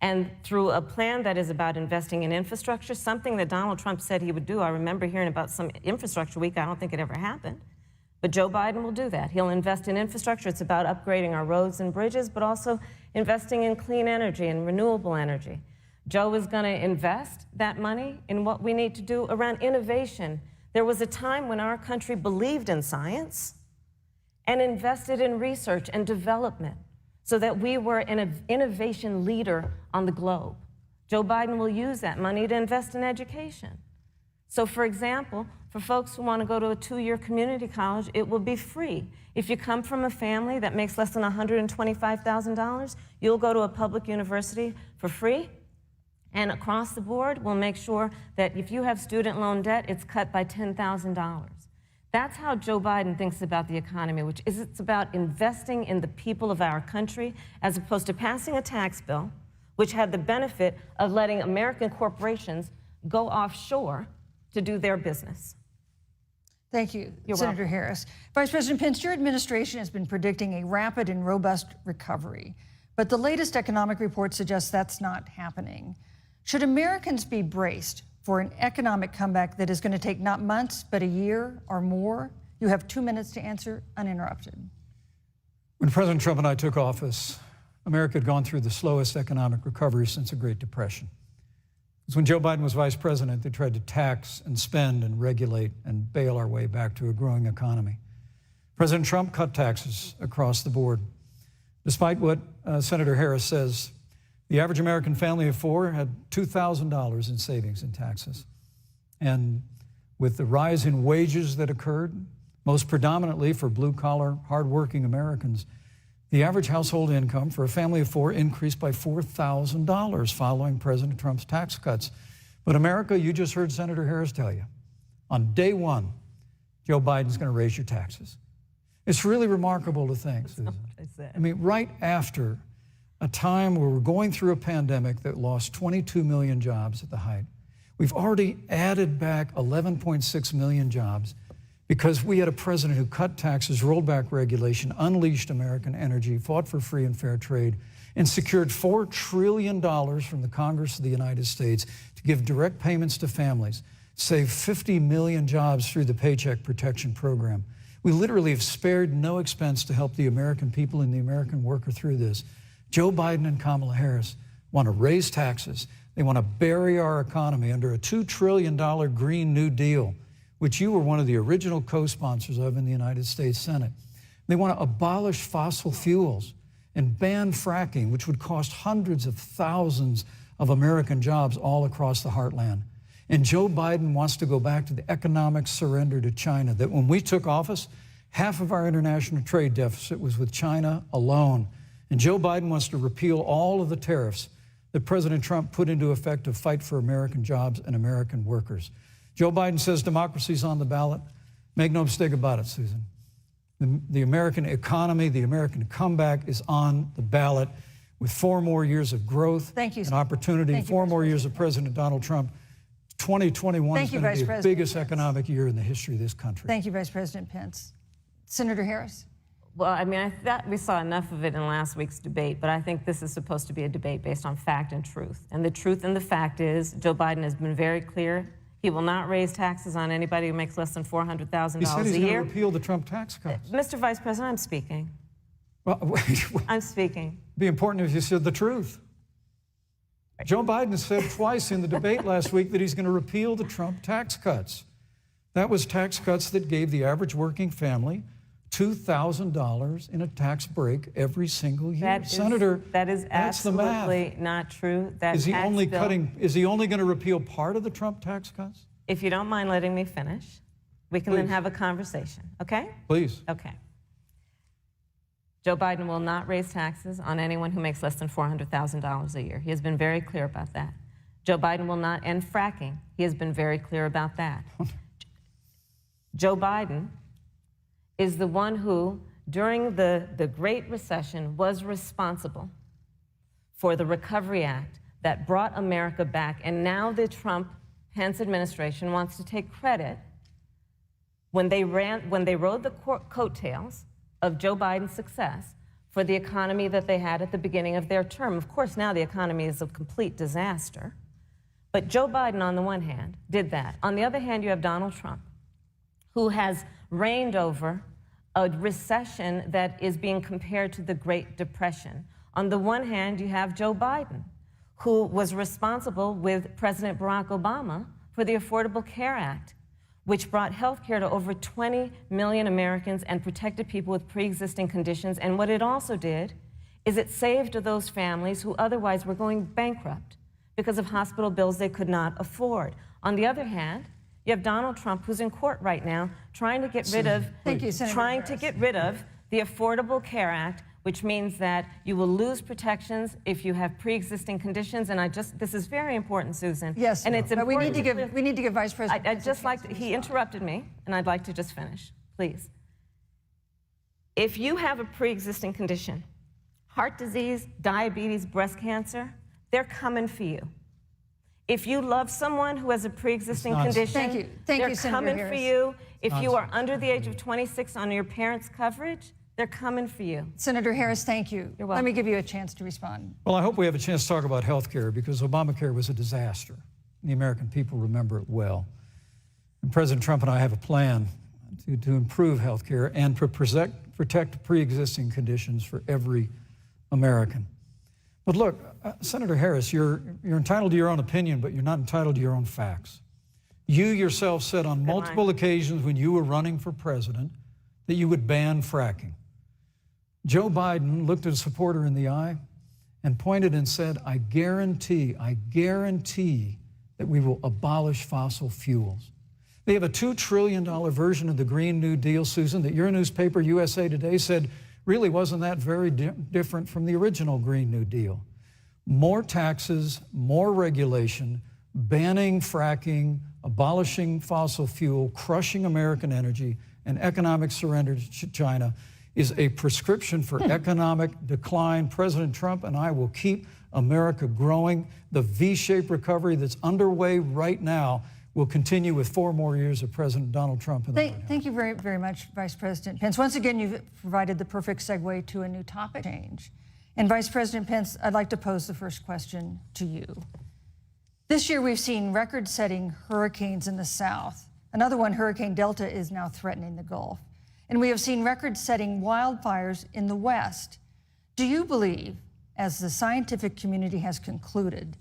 And through a plan that is about investing in infrastructure, something that Donald Trump said he would do. I remember hearing about some infrastructure week. I don't think it ever happened. But Joe Biden will do that. He'll invest in infrastructure. It's about upgrading our roads and bridges, but also investing in clean energy and renewable energy. Joe is going to invest that money in what we need to do around innovation. There was a time when our country believed in science and invested in research and development so that we were an innovation leader on the globe. Joe Biden will use that money to invest in education. So for example, for folks who want to go to a 2-year community college, it will be free. If you come from a family that makes less than $125,000, you'll go to a public university for free. And across the board, we'll make sure that if you have student loan debt, it's cut by $10,000. That's how Joe Biden thinks about the economy, which is it's about investing in the people of our country as opposed to passing a tax bill, which had the benefit of letting American corporations go offshore to do their business. Thank you, You're Senator welcome. Harris. Vice President Pence, your administration has been predicting a rapid and robust recovery, but the latest economic report suggests that's not happening. Should Americans be braced for an economic comeback that is going to take not months, but a year or more? You have 2 minutes to answer, uninterrupted. When President Trump and I took office, America had gone through the slowest economic recovery since the Great Depression. Because when Joe Biden was vice president, they tried to tax and spend and regulate and bail our way back to a growing economy. President Trump cut taxes across the board. Despite what Senator Harris says, the average American family of 4 had $2,000 in savings in taxes. And with the rise in wages that occurred, most predominantly for blue-collar, hardworking Americans, the average household income for a family of 4 increased by $4,000 following President Trump's tax cuts. But America, you just heard Senator Harris tell you, on day one, Joe Biden's going to raise your taxes. It's really remarkable to think, Susan. I mean, right after a time where we're going through a pandemic that lost 22 million jobs at the height, we've already added back 11.6 million jobs because we had a president who cut taxes, rolled back regulation, unleashed American energy, fought for free and fair trade, and secured $4 trillion from the Congress of the United States to give direct payments to families, save 50 million jobs through the Paycheck Protection Program. We literally have spared no expense to help the American people and the American worker through this. Joe Biden and Kamala Harris want to raise taxes. They want to bury our economy under a $2 trillion Green New Deal, which you were one of the original co-sponsors of in the United States Senate. They want to abolish fossil fuels and ban fracking, which would cost hundreds of thousands of American jobs all across the heartland. And Joe Biden wants to go back to the economic surrender to China, that when we took office, half of our international trade deficit was with China alone. And Joe Biden wants to repeal all of the tariffs that President Trump put into effect to fight for American jobs and American workers. Joe Biden says democracy's on the ballot. Make no mistake about it, Susan. The American economy, the American comeback is on the ballot with 4 more years of growth and opportunity, 4 more years of President Donald Trump. 2021 is going to be the biggest economic year in the history of this country. Thank you, Vice President Pence. Senator Harris. Well, I mean, I thought we saw enough of it in last week's debate, but I think this is supposed to be a debate based on fact and truth. And the truth and the fact is Joe Biden has been very clear. He will not raise taxes on anybody who makes less than $400,000 a year. He said he's going to repeal the Trump tax cuts. Mr. Vice President, I'm speaking. Well, I'm speaking. It'd be important if you said the truth. Joe Biden said twice in the debate last week that he's going to repeal the Trump tax cuts. That was tax cuts that gave the average working family $2,000 in a tax break every single year. Senator, that is that's the math. absolutely not true. That is he tax only bill, cutting? Is he only going to repeal part of the Trump tax cuts? If you don't mind letting me finish, we can then have a conversation, okay? Please. Okay. Joe Biden will not raise taxes on anyone who makes less than $400,000 a year. He has been very clear about that. Joe Biden will not end fracking. He has been very clear about that. Joe Biden is the one who, during the Great Recession, was responsible for the Recovery Act that brought America back. And now the Trump-Pence administration wants to take credit when they rode the coattails of Joe Biden's success for the economy that they had at the beginning of their term. Of course, now the economy is a complete disaster. But Joe Biden, on the one hand, did that. On the other hand, you have Donald Trump, who has reigned over a recession that is being compared to the Great Depression. On the one hand, you have Joe Biden, who was responsible with President Barack Obama for the Affordable Care Act, which brought health care to over 20 million Americans and protected people with pre-existing conditions. And what it also did is it saved those families who otherwise were going bankrupt. because of hospital bills they could not afford. On the other hand, you have Donald Trump, who's in court right now, trying to get rid of the Affordable Care Act, which means that you will lose protections if you have pre-existing conditions. And this is very important, Susan. Yes, and it's but important. we need to give Vice President. I'd just like to, he interrupted me, and I'd like to just finish, please. If you have a pre-existing condition, heart disease, diabetes, breast cancer, they're coming for you. If you love someone who has a pre-existing condition, they're coming for you. If you are under the age of 26 on your parents' coverage, they're coming for you. Senator Harris, thank you. You're welcome. Let me give you a chance to respond. Well, I hope we have a chance to talk about health care because Obamacare was a disaster. The American people remember it well. And President Trump and I have a plan to improve health care and to protect pre-existing conditions for every American. But look, Senator Harris, you're entitled to your own opinion, but you're not entitled to your own facts. You yourself said on multiple occasions when you were running for president that you would ban fracking. Joe Biden looked at a supporter in the eye and pointed and said, I guarantee that we will abolish fossil fuels. They have a $2 trillion version of the Green New Deal, Susan, that your newspaper, USA Today, said really wasn't that very different from the original Green New Deal. More taxes, more regulation, banning fracking, abolishing fossil fuel, crushing American energy, and economic surrender to China is a prescription for economic decline. President Trump and I will keep America growing. The V-shaped recovery that's underway right now will continue with 4 more years of President Donald Trump in the White House. Thank you very, very much, Vice President Pence. Once again, you've provided the perfect segue to a new topic change. And Vice President Pence, I'd like to pose the first question to you. This year, we've seen record-setting hurricanes in the South. Another one, Hurricane Delta, is now threatening the Gulf. And we have seen record-setting wildfires in the West. Do you believe, as the scientific community has concluded,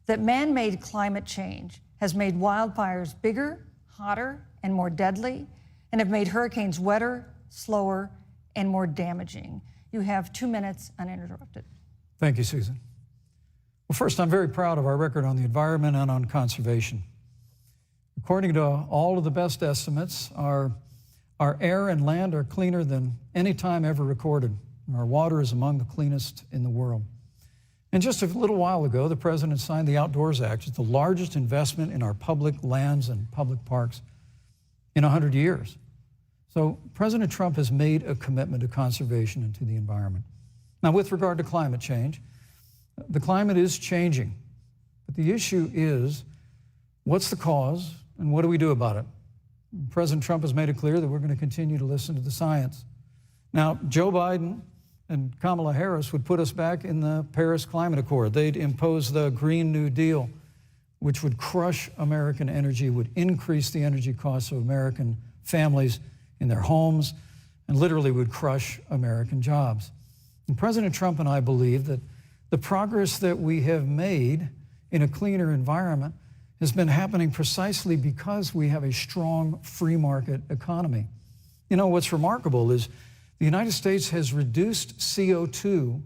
that man-made climate change has made wildfires bigger, hotter, and more deadly, and have made hurricanes wetter, slower, and more damaging? You have 2 minutes uninterrupted. Thank you, Susan. Well, first, I'm very proud of our record on the environment and on conservation. According to all of the best estimates, our air and land are cleaner than any time ever recorded, and our water is among the cleanest in the world. And just a little while ago, the President signed the Outdoors Act. It's the largest investment in our public lands and public parks in 100 years. So President Trump has made a commitment to conservation and to the environment. Now, with regard to climate change, the climate is changing, but the issue is, what's the cause and what do we do about it? President Trump has made it clear that we're going to continue to listen to the science. Now, Joe Biden and Kamala Harris would put us back in the Paris Climate Accord. They'd impose the Green New Deal, which would crush American energy, would increase the energy costs of American families in their homes, and literally would crush American jobs. And President Trump and I believe that the progress that we have made in a cleaner environment has been happening precisely because we have a strong free market economy. You know, what's remarkable is the United States has reduced CO2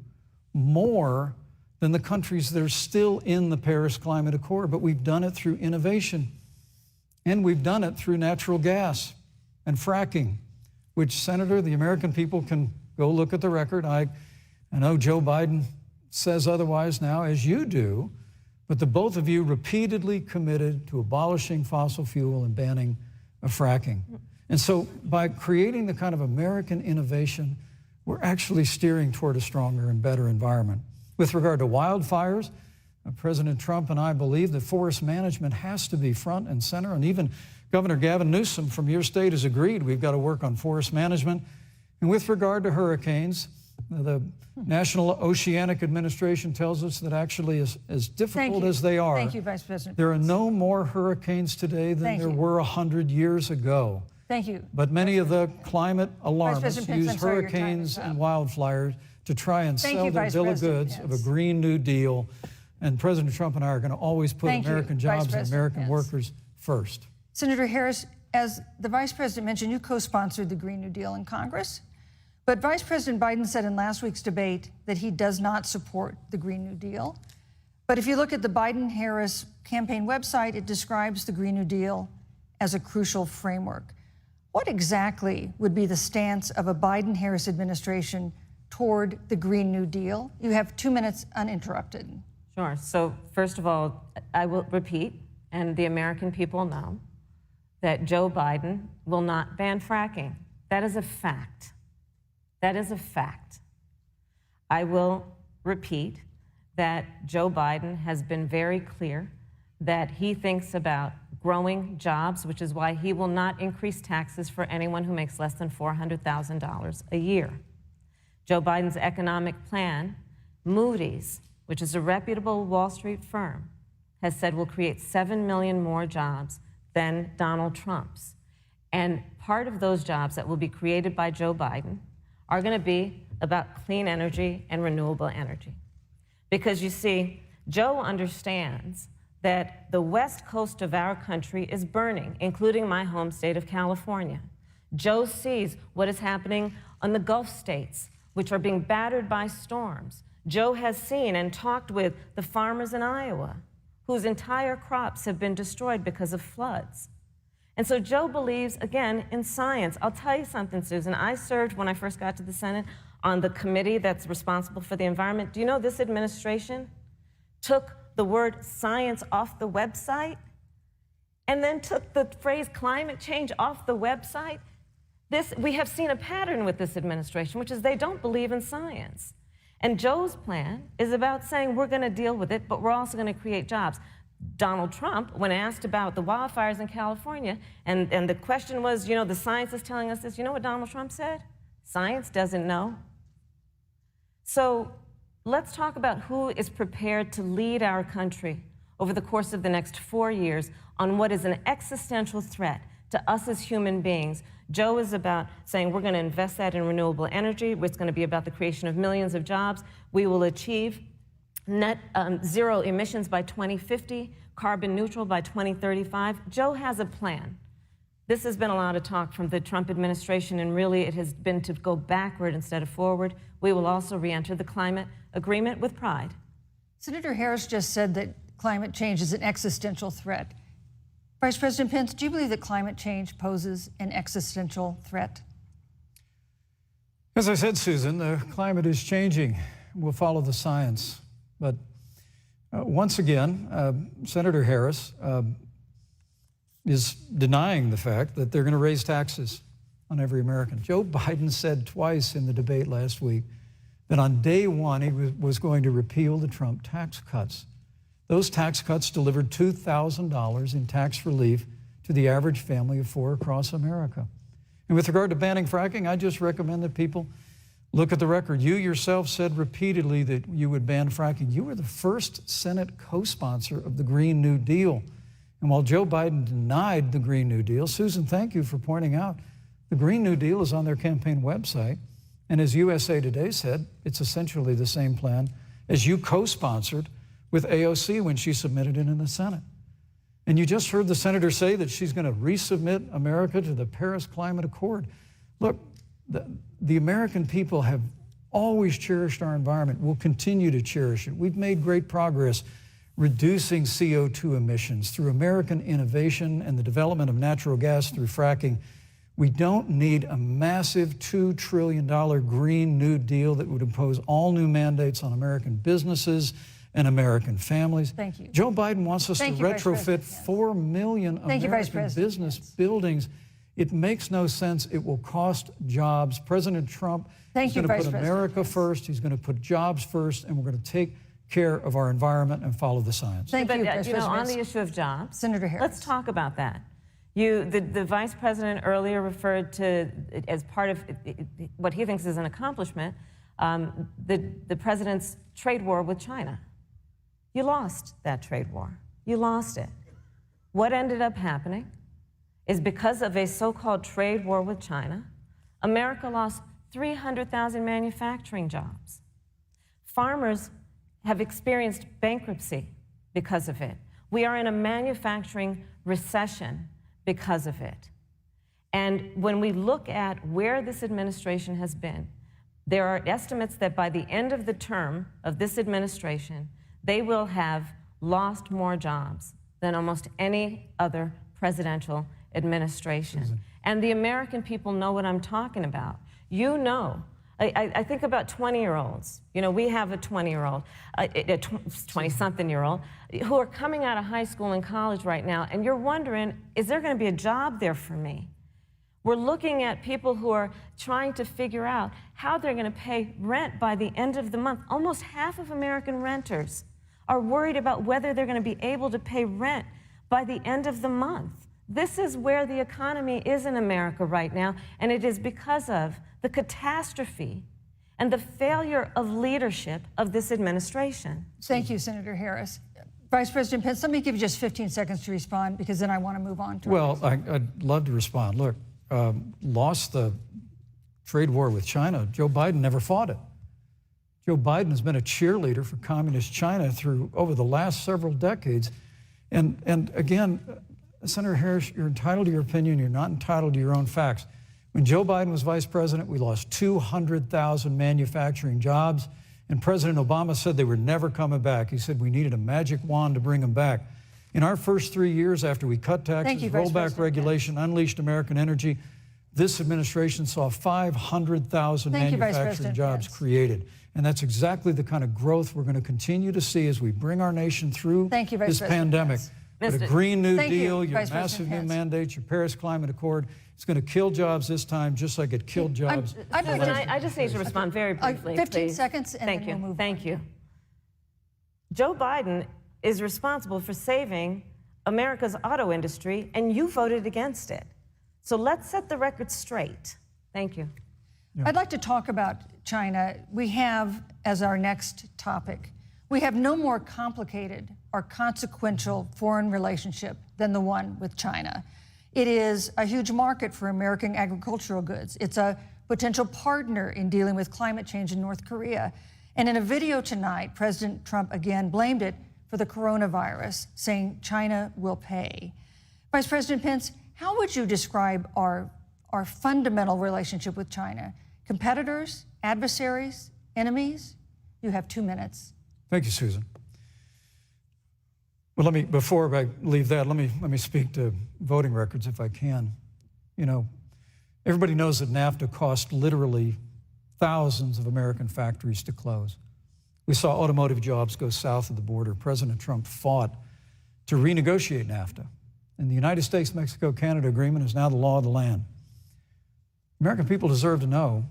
more than the countries that are still in the Paris Climate Accord, but we've done it through innovation, and we've done it through natural gas and fracking, which, Senator, the American people can go look at the record. I know Joe Biden says otherwise now, as you do, but the both of you repeatedly committed to abolishing fossil fuel and banning fracking. And so by creating the kind of American innovation, we're actually steering toward a stronger and better environment. With regard to wildfires, President Trump and I believe that forest management has to be front and center, and even Governor Gavin Newsom from your state has agreed we've got to work on forest management. And with regard to hurricanes, the National Oceanic Administration tells us that actually as difficult as they are, Thank you, Vice President. There are no more hurricanes today than there were 100 years ago. Thank you. But many of the climate alarmists use hurricanes and wildfires to try and sell their bill of goods of a Green New Deal. And President Trump and I are going to always put American jobs and American workers first. Senator Harris, as the Vice President mentioned, you co-sponsored the Green New Deal in Congress. But Vice President Biden said in last week's debate that he does not support the Green New Deal. But if you look at the Biden-Harris campaign website, it describes the Green New Deal as a crucial framework. What exactly would be the stance of a Biden-Harris administration toward the Green New Deal? You have 2 minutes uninterrupted. Sure. So first of all, I will repeat, and the American people know, that Joe Biden will not ban fracking. That is a fact. That is a fact. I will repeat that Joe Biden has been very clear that he thinks about growing jobs, which is why he will not increase taxes for anyone who makes less than $400,000 a year. Joe Biden's economic plan, Moody's, which is a reputable Wall Street firm, has said will create 7 million more jobs than Donald Trump's. And part of those jobs that will be created by Joe Biden are going to be about clean energy and renewable energy. Because you see, Joe understands that the west coast of our country is burning, including my home state of California. Joe sees what is happening on the Gulf states, which are being battered by storms. Joe has seen and talked with the farmers in Iowa, whose entire crops have been destroyed because of floods. And so Joe believes, again, in science. I'll tell you something, Susan. I served, when I first got to the Senate, on the committee that's responsible for the environment. Do you know this administration took the word science off the website and then took the phrase climate change off the website? We have seen a pattern with this administration, which is they don't believe in science. And Joe's plan is about saying we're going to deal with it, but we're also going to create jobs. Donald Trump, when asked about the wildfires in California, and the question was, you know, the science is telling us this, you know what Donald Trump said? Science doesn't know. So let's talk about who is prepared to lead our country over the course of the next 4 years on what is an existential threat to us as human beings. Joe is about saying we're going to invest that in renewable energy. It's going to be about the creation of millions of jobs. We will achieve net zero emissions by 2050, carbon neutral by 2035. Joe has a plan. This has been a lot of talk from the Trump administration, and really it has been to go backward instead of forward. We will also re-enter the climate agreement with pride. Senator Harris just said that climate change is an existential threat. Vice President Pence, do you believe that climate change poses an existential threat? As I said, Susan, the climate is changing. We'll follow the science. But once again, Senator Harris is denying the fact that they're going to raise taxes on every American. Joe Biden said twice in the debate last week that on day one he was going to repeal the Trump tax cuts. Those tax cuts delivered $2,000 in tax relief to the average family of 4 across America. And with regard to banning fracking, I just recommend that people look at the record. You yourself said repeatedly that you would ban fracking. You were the first Senate co-sponsor of the Green New Deal. And while Joe Biden denied the Green New Deal, Susan, thank you for pointing out, the Green New Deal is on their campaign website. And as USA Today said, it's essentially the same plan as you co-sponsored with AOC when she submitted it in the Senate. And you just heard the senator say that she's going to resubmit America to the Paris Climate Accord. Look, the American people have always cherished our environment. We'll continue to cherish it. We've made great progress reducing CO2 emissions through American innovation and the development of natural gas through fracking. We don't need a massive $2 trillion Green New Deal that would impose all new mandates on American businesses and American families. Thank you. Joe Biden wants us to retrofit 4 million American business buildings. It makes no sense. It will cost jobs. President Trump is going to put America first. He's going to put jobs first, and we're going to take care of our environment and follow the science. Thank you, Vice President. On the issue of jobs, Senator Harris, let's talk about that. The Vice President earlier referred to, as part of what he thinks is an accomplishment, the President's trade war with China. You lost that trade war. You lost it. What ended up happening is because of a so-called trade war with China, America lost 300,000 manufacturing jobs. Farmers have experienced bankruptcy because of it. We are in a manufacturing recession because of it. And when we look at where this administration has been, there are estimates that by the end of the term of this administration, they will have lost more jobs than almost any other presidential administration. And the American people know what I'm talking about. You know, I think about 20-year-olds. You know, we have a 20-year-old, a 20-something-year-old, who are coming out of high school and college right now, and you're wondering, is there going to be a job there for me? We're looking at people who are trying to figure out how they're going to pay rent by the end of the month. Almost half of American renters are worried about whether they're going to be able to pay rent by the end of the month. This is where the economy is in America right now, and it is because of the catastrophe and the failure of leadership of this administration. Thank you, Senator Harris. Vice President Pence, let me give you just 15 seconds to respond, because then I want to move on to Well, I'd love to respond. Look, lost the trade war with China. Joe Biden never fought it. Joe Biden has been a cheerleader for communist China over the last several decades. And again, Senator Harris, you're entitled to your opinion. You're not entitled to your own facts. When Joe Biden was vice president, we lost 200,000 manufacturing jobs, and President Obama said they were never coming back. He said we needed a magic wand to bring them back. In our first 3 years after we cut taxes, rolled back regulation, unleashed American energy, this administration saw 500,000 manufacturing jobs created. And that's exactly the kind of growth we're going to continue to see as we bring our nation through this pandemic. But a Green New Deal, your massive new mandates, your Paris Climate Accord, it's going to kill jobs this time, just like it killed jobs. I just need to respond very briefly, 15 please. seconds, and then we'll move on. Thank you. Joe Biden is responsible for saving America's auto industry, and you voted against it. So let's set the record straight. Thank you. I'd like to talk about China. We have, as our next topic, we have no more complicated or consequential foreign relationship than the one with China. It is a huge market for American agricultural goods. It's a potential partner in dealing with climate change in North Korea. And in a video tonight, President Trump again blamed it for the coronavirus, saying China will pay. Vice President Pence, how would you describe our fundamental relationship with China? Competitors, adversaries, enemies? You have 2 minutes. Thank you, Susan. Well, before I leave that, let me speak to voting records if I can. You know, everybody knows that NAFTA cost literally thousands of American factories to close. We saw automotive jobs go south of the border. President Trump fought to renegotiate NAFTA. And the United States-Mexico-Canada agreement is now the law of the land. American people deserve to know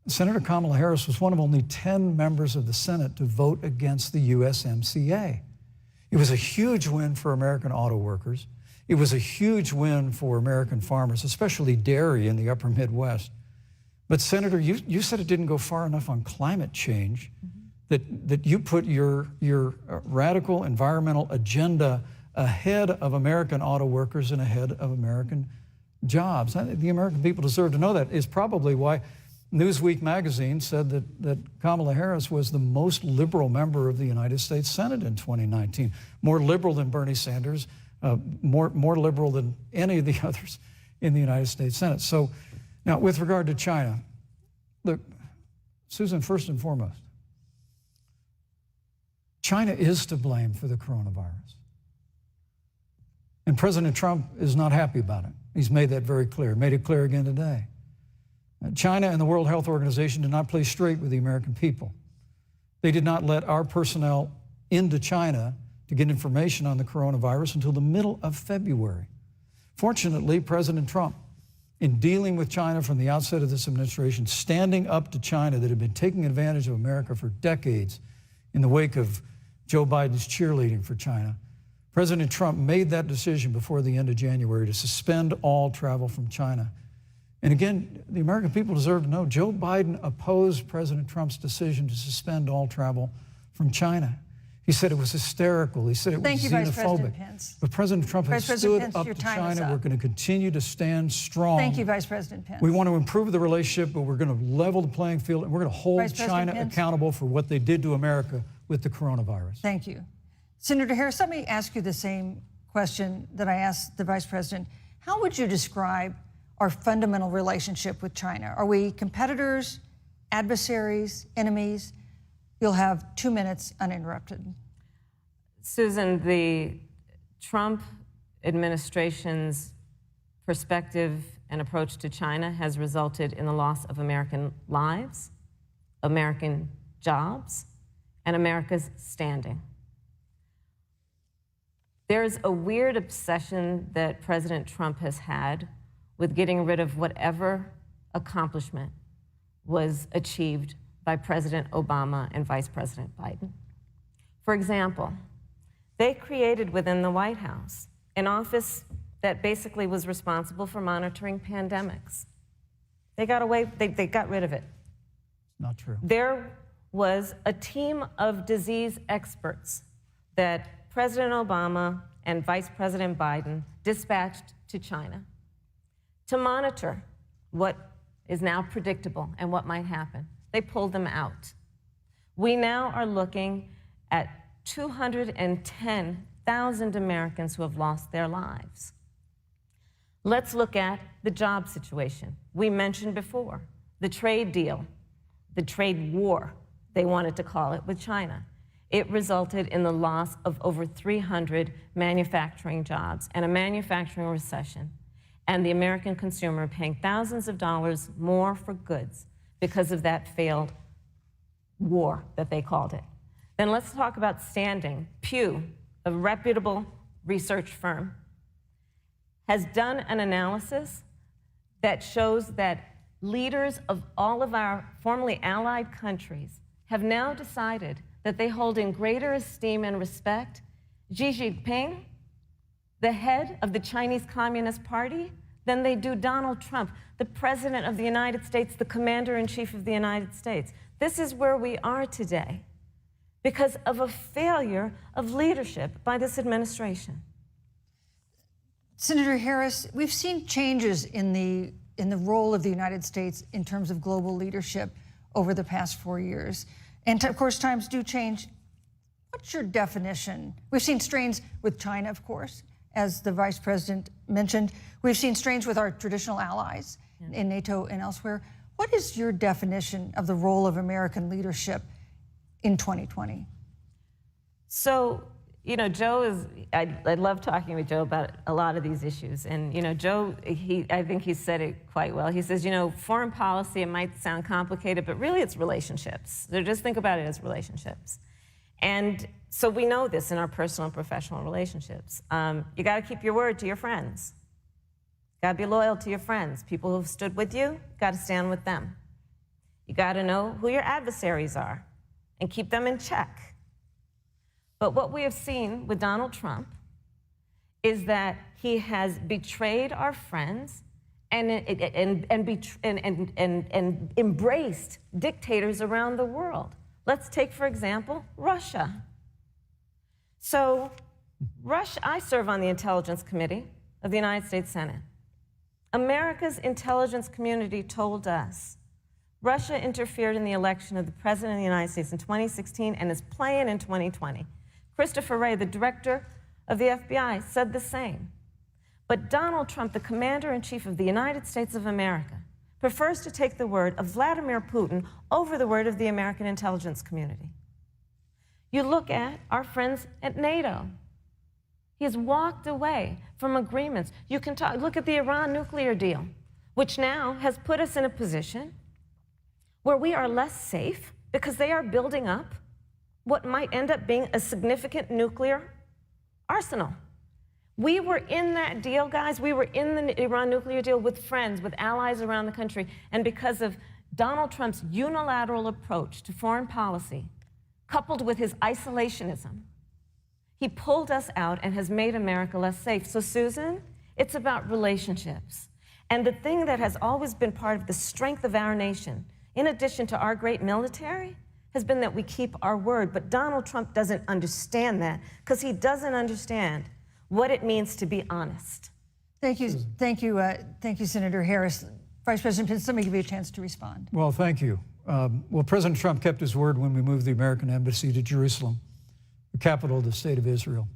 Senator Kamala Harris was one of only 10 members of the Senate to vote against the USMCA. It was a huge win for American auto workers. It was a huge win for American farmers, especially dairy in the upper Midwest. But Senator, you said it didn't go far enough on climate change, that you put your radical environmental agenda ahead of American auto workers and ahead of American jobs. The American people deserve to know that. Is probably why Newsweek magazine said that Kamala Harris was the most liberal member of the United States Senate in 2019. More liberal than Bernie Sanders, more liberal than any of the others in the United States Senate. So now with regard to China, look, Susan, first and foremost, China is to blame for the coronavirus. And President Trump is not happy about it. He's made that very clear, made it clear again today. China and the World Health Organization did not play straight with the American people. They did not let our personnel into China to get information on the coronavirus until the middle of February. Fortunately, President Trump, in dealing with China from the outset of this administration, standing up to China that had been taking advantage of America for decades in the wake of Joe Biden's cheerleading for China, President Trump made that decision before the end of January to suspend all travel from China. And again, the American people deserve to know Joe Biden opposed President Trump's decision to suspend all travel from China. He said it was hysterical. He said it was xenophobic. Vice President Pence. But President Trump has stood up to China. We're going to continue to stand strong. Thank you, Vice President Pence. We want to improve the relationship, but we're going to level the playing field, and we're going to hold China accountable for what they did to America with the coronavirus. Thank you. Senator Harris, let me ask you the same question that I asked the Vice President. How would you describe our fundamental relationship with China? Are we competitors, adversaries, enemies? You'll have 2 minutes uninterrupted. Susan, the Trump administration's perspective and approach to China has resulted in the loss of American lives, American jobs, and America's standing. There's a weird obsession that President Trump has had with getting rid of whatever accomplishment was achieved by President Obama and Vice President Biden. For example, they created within the White House an office that basically was responsible for monitoring pandemics. They got rid of it. Not true. There was a team of disease experts that President Obama and Vice President Biden dispatched to China to monitor what is now predictable and what might happen. They pulled them out. We now are looking at 210,000 Americans who have lost their lives. Let's look at the job situation. We mentioned before the trade deal, the trade war, they wanted to call it, with China. It resulted in the loss of over 300 manufacturing jobs and a manufacturing recession, and the American consumer paying thousands of dollars more for goods because of that failed war that they called it. Then let's talk about standing. Pew, a reputable research firm, has done an analysis that shows that leaders of all of our formerly allied countries have now decided that they hold in greater esteem and respect Xi Jinping, the head of the Chinese Communist Party, than they do Donald Trump, the President of the United States, the Commander-in-Chief of the United States. This is where we are today because of a failure of leadership by this administration. Senator Harris, we've seen changes in the role of the United States in terms of global leadership over the past 4 years. And of course, times do change. What's your definition? We've seen strains with China, of course, as the Vice President mentioned. We've seen strains with our traditional allies in NATO and elsewhere. What is your definition of the role of American leadership in 2020? So, you know, Joe is, I love talking with Joe about a lot of these issues. And, you know, Joe, I think he said it quite well. He says, you know, foreign policy, it might sound complicated, but really it's relationships. So just think about it as relationships. And so we know this in our personal and professional relationships. You got to keep your word to your friends. Got to be loyal to your friends. People who've stood with you, got to stand with them. You got to know who your adversaries are and keep them in check. But what we have seen with Donald Trump is that he has betrayed our friends and embraced dictators around the world. Let's take, for example, Russia. So, I serve on the Intelligence Committee of the United States Senate. America's intelligence community told us Russia interfered in the election of the President of the United States in 2016 and is playing in 2020. Christopher Wray, the director of the FBI, said the same. But Donald Trump, the Commander-in-Chief of the United States of America, prefers to take the word of Vladimir Putin over the word of the American intelligence community. You look at our friends at NATO. He has walked away from agreements. You can look at the Iran nuclear deal, which now has put us in a position where we are less safe because they are building up what might end up being a significant nuclear arsenal. We were in that deal, guys. We were in the Iran nuclear deal with friends, with allies around the country. And because of Donald Trump's unilateral approach to foreign policy, coupled with his isolationism, he pulled us out and has made America less safe. So, Susan, it's about relationships. And the thing that has always been part of the strength of our nation, in addition to our great military, has been that we keep our word. But Donald Trump doesn't understand that because he doesn't understand what it means to be honest. Thank you, Senator Harris. Vice President Pence, let me give you a chance to respond. Well, thank you. Well, President Trump kept his word when we moved the American embassy to Jerusalem, the capital of the state of Israel.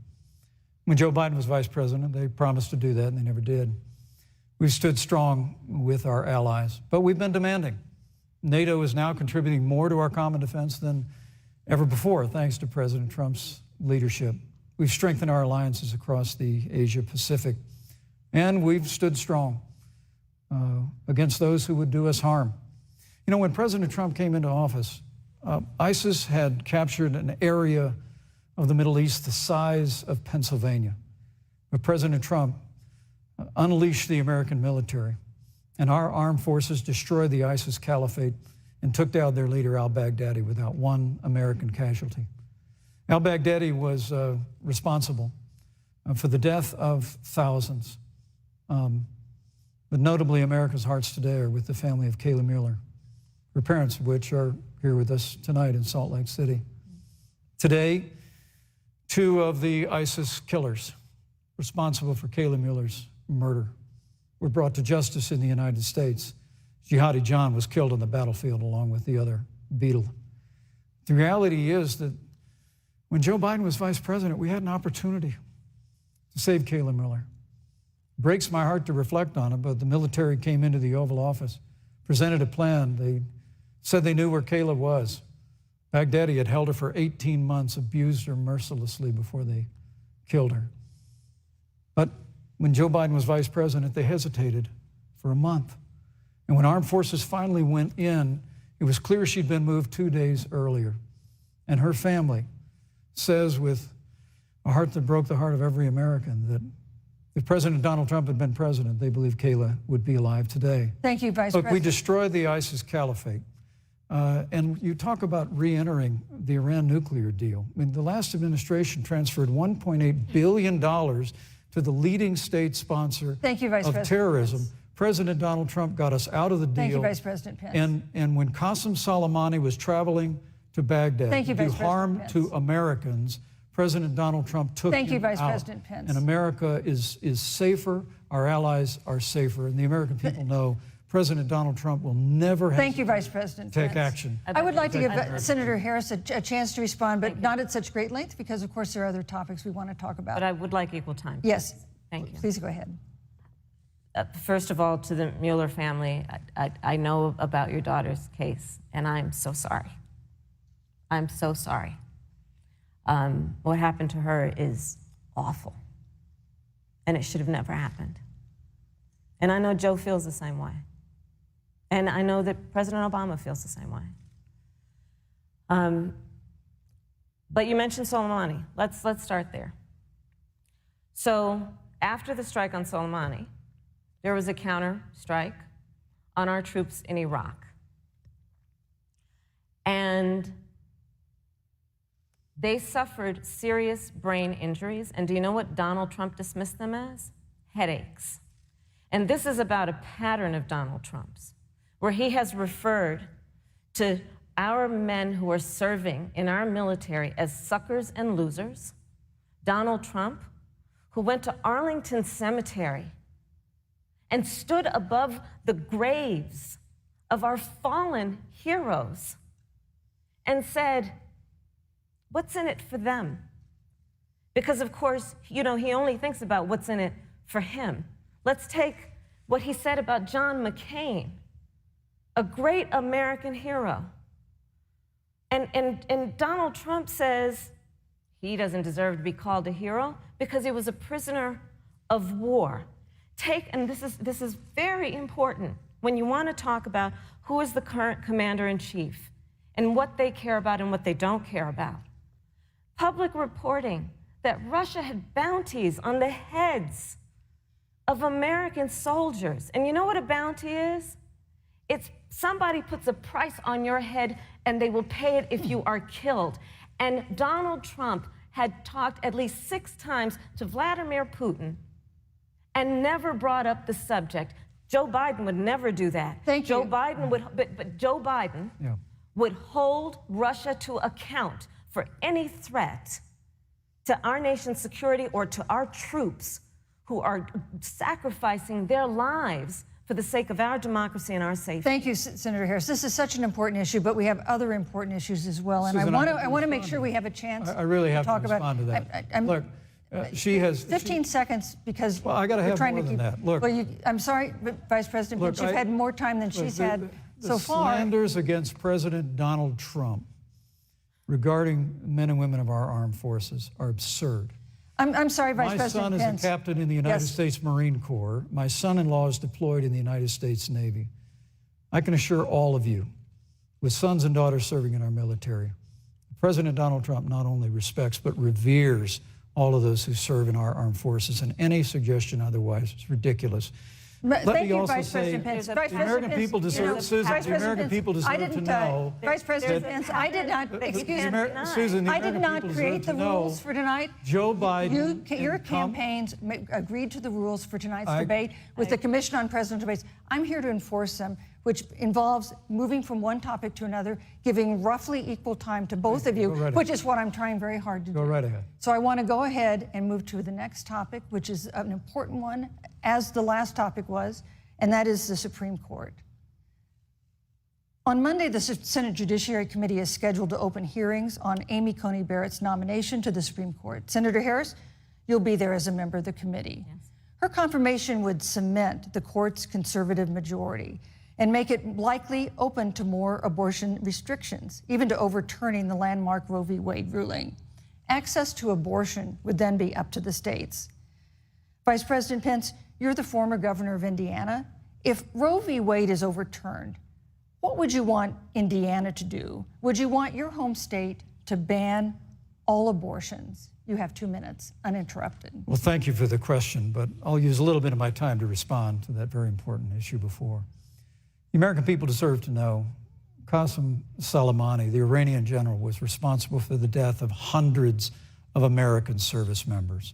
When Joe Biden was vice president, they promised to do that, and they never did. We've stood strong with our allies, but we've been demanding. NATO is now contributing more to our common defense than ever before, thanks to President Trump's leadership. We've strengthened our alliances across the Asia-Pacific, and we've stood strong against those who would do us harm. You know, when President Trump came into office, ISIS had captured an area of the Middle East the size of Pennsylvania. But President Trump unleashed the American military, and our armed forces destroyed the ISIS caliphate and took down their leader, al-Baghdadi, without one American casualty. Al-Baghdadi was responsible for the death of thousands. But notably, America's hearts today are with the family of Kayla Mueller, her parents of which are here with us tonight in Salt Lake City. Today, 2 of the ISIS killers responsible for Kayla Mueller's murder were brought to justice in the United States. Jihadi John was killed on the battlefield along with the other Beetle. The reality is that when Joe Biden was vice president, we had an opportunity to save Kayla Mueller. It breaks my heart to reflect on it, but the military came into the Oval Office, presented a plan. They said they knew where Kayla was. Baghdadi had held her for 18 months, abused her mercilessly before they killed her. But when Joe Biden was vice president, they hesitated for a month. And when armed forces finally went in, it was clear she'd been moved 2 days earlier. And her family says with a heart that broke the heart of every American that if President Donald Trump had been president, they believe Kayla would be alive today. Thank you, Vice Look, President. we destroyed the ISIS caliphate. And you talk about re-entering the Iran nuclear deal. I mean, the last administration transferred $1.8 billion to the leading state sponsor Thank you, Vice of President terrorism. Pence. President Donald Trump got us out of the deal. Thank you, Vice President Pence. And when Qasem Soleimani was traveling to Baghdad Thank you, to do Vice President harm Pence. to Americans, President Donald Trump took Thank you, him Vice out. President Pence. And America is safer, our allies are safer, and the American people know President Donald Trump will never Thank you, hesitate Vice President to take Pence. action. I would like to give Senator Harris a chance to respond, but not at such great length because, of course, there are other topics we want to talk about. But I would like equal time. Yes. Thank you. Please go ahead. First of all, to the Mueller family, I know about your daughter's case, and I'm so sorry. I'm so sorry. What happened to her is awful, and it should have never happened. And I know Joe feels the same way. And I know that President Obama feels the same way. But you mentioned Soleimani. Let's start there. So after the strike on Soleimani, there was a counter strike on our troops in Iraq. And they suffered serious brain injuries. And do you know what Donald Trump dismissed them as? Headaches. And this is about a pattern of Donald Trump's, where he has referred to our men who are serving in our military as suckers and losers. Donald Trump, who went to Arlington Cemetery and stood above the graves of our fallen heroes and said, what's in it for them? Because, of course, you know, he only thinks about what's in it for him. Let's take what he said about John McCain, a great American hero. And Donald Trump says he doesn't deserve to be called a hero because he was a prisoner of war. And this is very important when you want to talk about who is the current commander-in-chief and what they care about and what they don't care about. Public reporting that Russia had bounties on the heads of American soldiers. And you know what a bounty is? It's somebody puts a price on your head and they will pay it if you are killed. And Donald Trump had talked at least 6 times to Vladimir Putin and never brought up the subject. Joe Biden would never do that. Thank you. Joe Biden would, but Joe Biden would hold Russia to account for any threat to our nation's security or to our troops who are sacrificing their lives for the sake of our democracy and our safety. Thank you, Senator Harris. This is such an important issue, but we have other important issues as well. And Susan, I want to make sure we have a chance I really have to talk respond to about that. Look, she has 15 seconds because Well, I gotta we're have trying more to than keep. that. Look. Well, I'm sorry, but Vice President Pence, you've had more time than she's had so far. The slanders against President Donald Trump regarding men and women of our armed forces are absurd. I'm sorry, Vice President Pence. My son is a captain in the United Yes. States Marine Corps. My son-in-law is deployed in the United States Navy. I can assure all of you, with sons and daughters serving in our military, President Donald Trump not only respects but reveres all of those who serve in our armed forces, and any suggestion otherwise is ridiculous. Thank you, Vice President Pence. Vice The American people deserve, Susan, the American people deserve to know. Vice President Pence, I did not, excuse me, Susan, the I did American not people create deserve the to know rules for tonight. Joe Biden. Your and campaigns agreed to the rules for tonight's debate with the Commission on Presidential Debates. I'm here to enforce them, which involves moving from one topic to another, giving roughly equal time to both of you, which is what I'm trying very hard to do. Go right ahead. So I want to go ahead and move to the next topic, which is an important one, as the last topic was, and that is the Supreme Court. On Monday, the Senate Judiciary Committee is scheduled to open hearings on Amy Coney Barrett's nomination to the Supreme Court. Senator Harris, you'll be there as a member of the committee. Yes. Her confirmation would cement the court's conservative majority and make it likely open to more abortion restrictions, even to overturning the landmark Roe v. Wade ruling. Access to abortion would then be up to the states. Vice President Pence, you're the former governor of Indiana. If Roe v. Wade is overturned, what would you want Indiana to do? Would you want your home state to ban all abortions? You have 2 minutes, uninterrupted. Well, thank you for the question, but I'll use a little bit of my time to respond to that very important issue before. The American people deserve to know Qasem Soleimani, the Iranian general, was responsible for the death of hundreds of American service members.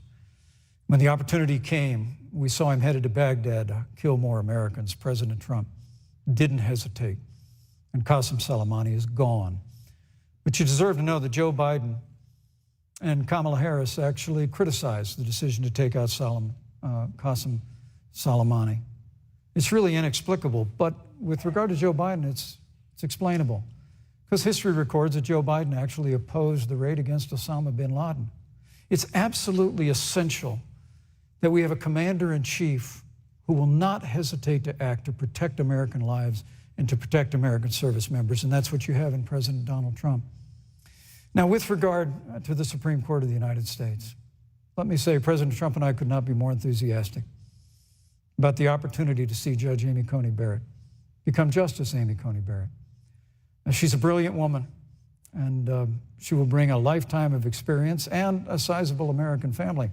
When the opportunity came, we saw him headed to Baghdad to kill more Americans. President Trump didn't hesitate, and Qasem Soleimani is gone. But you deserve to know that Joe Biden and Kamala Harris actually criticized the decision to take out Qasem Soleimani. It's really inexplicable, but with regard to Joe Biden, it's explainable, because history records that Joe Biden actually opposed the raid against Osama bin Laden. It's absolutely essential that we have a commander-in-chief who will not hesitate to act to protect American lives and to protect American service members, and that's what you have in President Donald Trump. Now, with regard to the Supreme Court of the United States, let me say President Trump and I could not be more enthusiastic about the opportunity to see Judge Amy Coney Barrett become Justice Amy Coney Barrett. Now, she's a brilliant woman, and she will bring a lifetime of experience and a sizable American family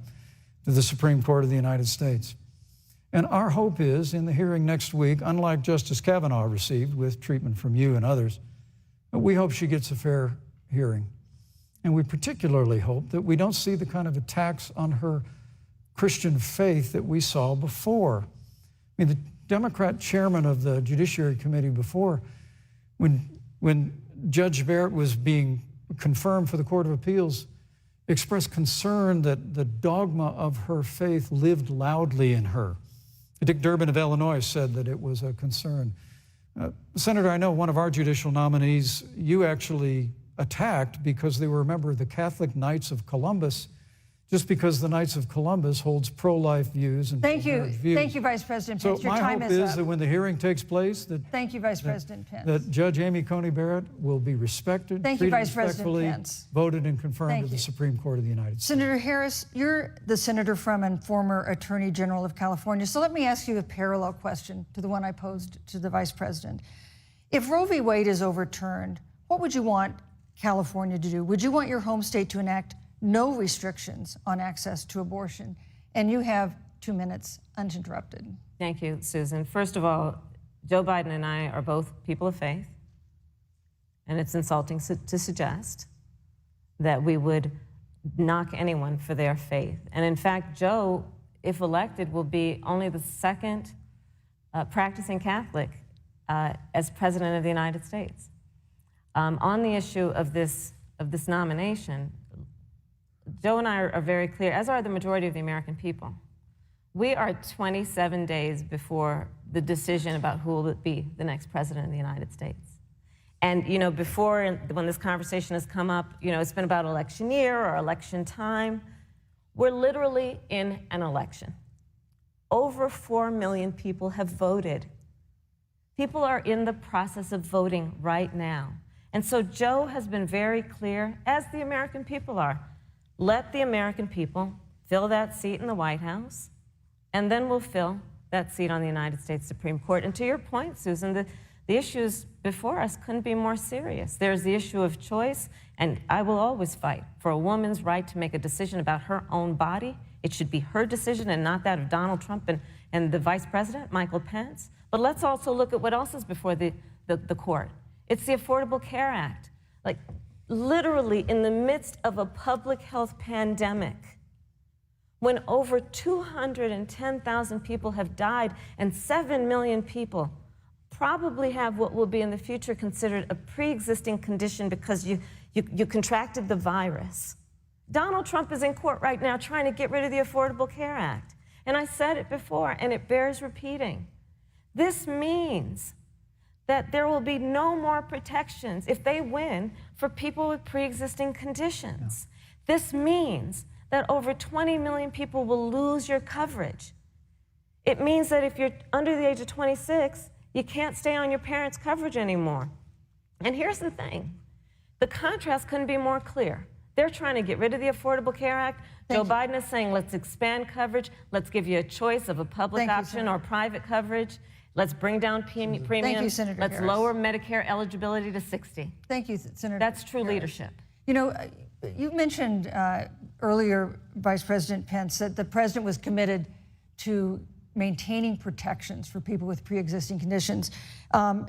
to the Supreme Court of the United States. And our hope is, in the hearing next week, unlike Justice Kavanaugh received with treatment from you and others, we hope she gets a fair hearing. And we particularly hope that we don't see the kind of attacks on her Christian faith that we saw before. I mean, the Democrat chairman of the Judiciary Committee before, when Judge Barrett was being confirmed for the Court of Appeals, expressed concern that the dogma of her faith lived loudly in her. Dick Durbin of Illinois said that it was a concern. Senator, I know one of our judicial nominees you actually attacked because they were a member of the Catholic Knights of Columbus, just because the Knights of Columbus holds pro-life views and pro-marriage views. Thank you, Vice President Pence. So my hope is that when the hearing takes place, that thank you, Vice President Pence. that Judge Amy Coney Barrett will be respected, Thank you, treated Vice President respectfully, Pence. voted and confirmed Thank to the you. Supreme Court of the United States. Senator Harris, you're the senator from and former Attorney General of California. So let me ask you a parallel question to the one I posed to the Vice President. If Roe v. Wade is overturned, what would you want California to do? Would you want your home state to enact no restrictions on access to abortion? And you have 2 minutes uninterrupted. Thank you, Susan. First of all, Joe Biden and I are both people of faith, and it's insulting to suggest that we would knock anyone for their faith. And in fact, Joe, if elected, will be only the second practicing Catholic as President of the United States. On the issue of this nomination, Joe and I are very clear, as are the majority of the American people. We are 27 days before the decision about who will be the next president of the United States. And, you know, before, when this conversation has come up, you know, it's been about election year or election time. We're literally in an election. Over 4 million people have voted. People are in the process of voting right now. And so Joe has been very clear, as the American people are. Let the American people fill that seat in the White House, and then we'll fill that seat on the United States Supreme Court. And to your point, Susan, the issues before us couldn't be more serious. There's the issue of choice, and I will always fight for a woman's right to make a decision about her own body. It should be her decision and not that of Donald Trump and the Vice President, Michael Pence. But let's also look at what else is before the court. It's the Affordable Care Act. Like, literally in the midst of a public health pandemic, when over 210,000 people have died and 7 million people probably have what will be in the future considered a pre-existing condition because you contracted the virus. Donald Trump is in court right now trying to get rid of the Affordable Care Act. And I said it before, and it bears repeating. This means that there will be no more protections, if they win, for people with pre-existing conditions. Yeah. This means that over 20 million people will lose your coverage. It means that if you're under the age of 26, you can't stay on your parents' coverage anymore. And here's the thing. The contrast couldn't be more clear. They're trying to get rid of the Affordable Care Act. Joe Biden is saying, let's expand coverage. Let's give you a choice of a public option or private coverage. Let's bring down premiums. Thank you, Senator Let's Harris. lower Medicare eligibility to 60. Thank you, Senator That's true Harris. leadership. You know, you mentioned earlier, Vice President Pence, that the president was committed to maintaining protections for people with pre-existing conditions. But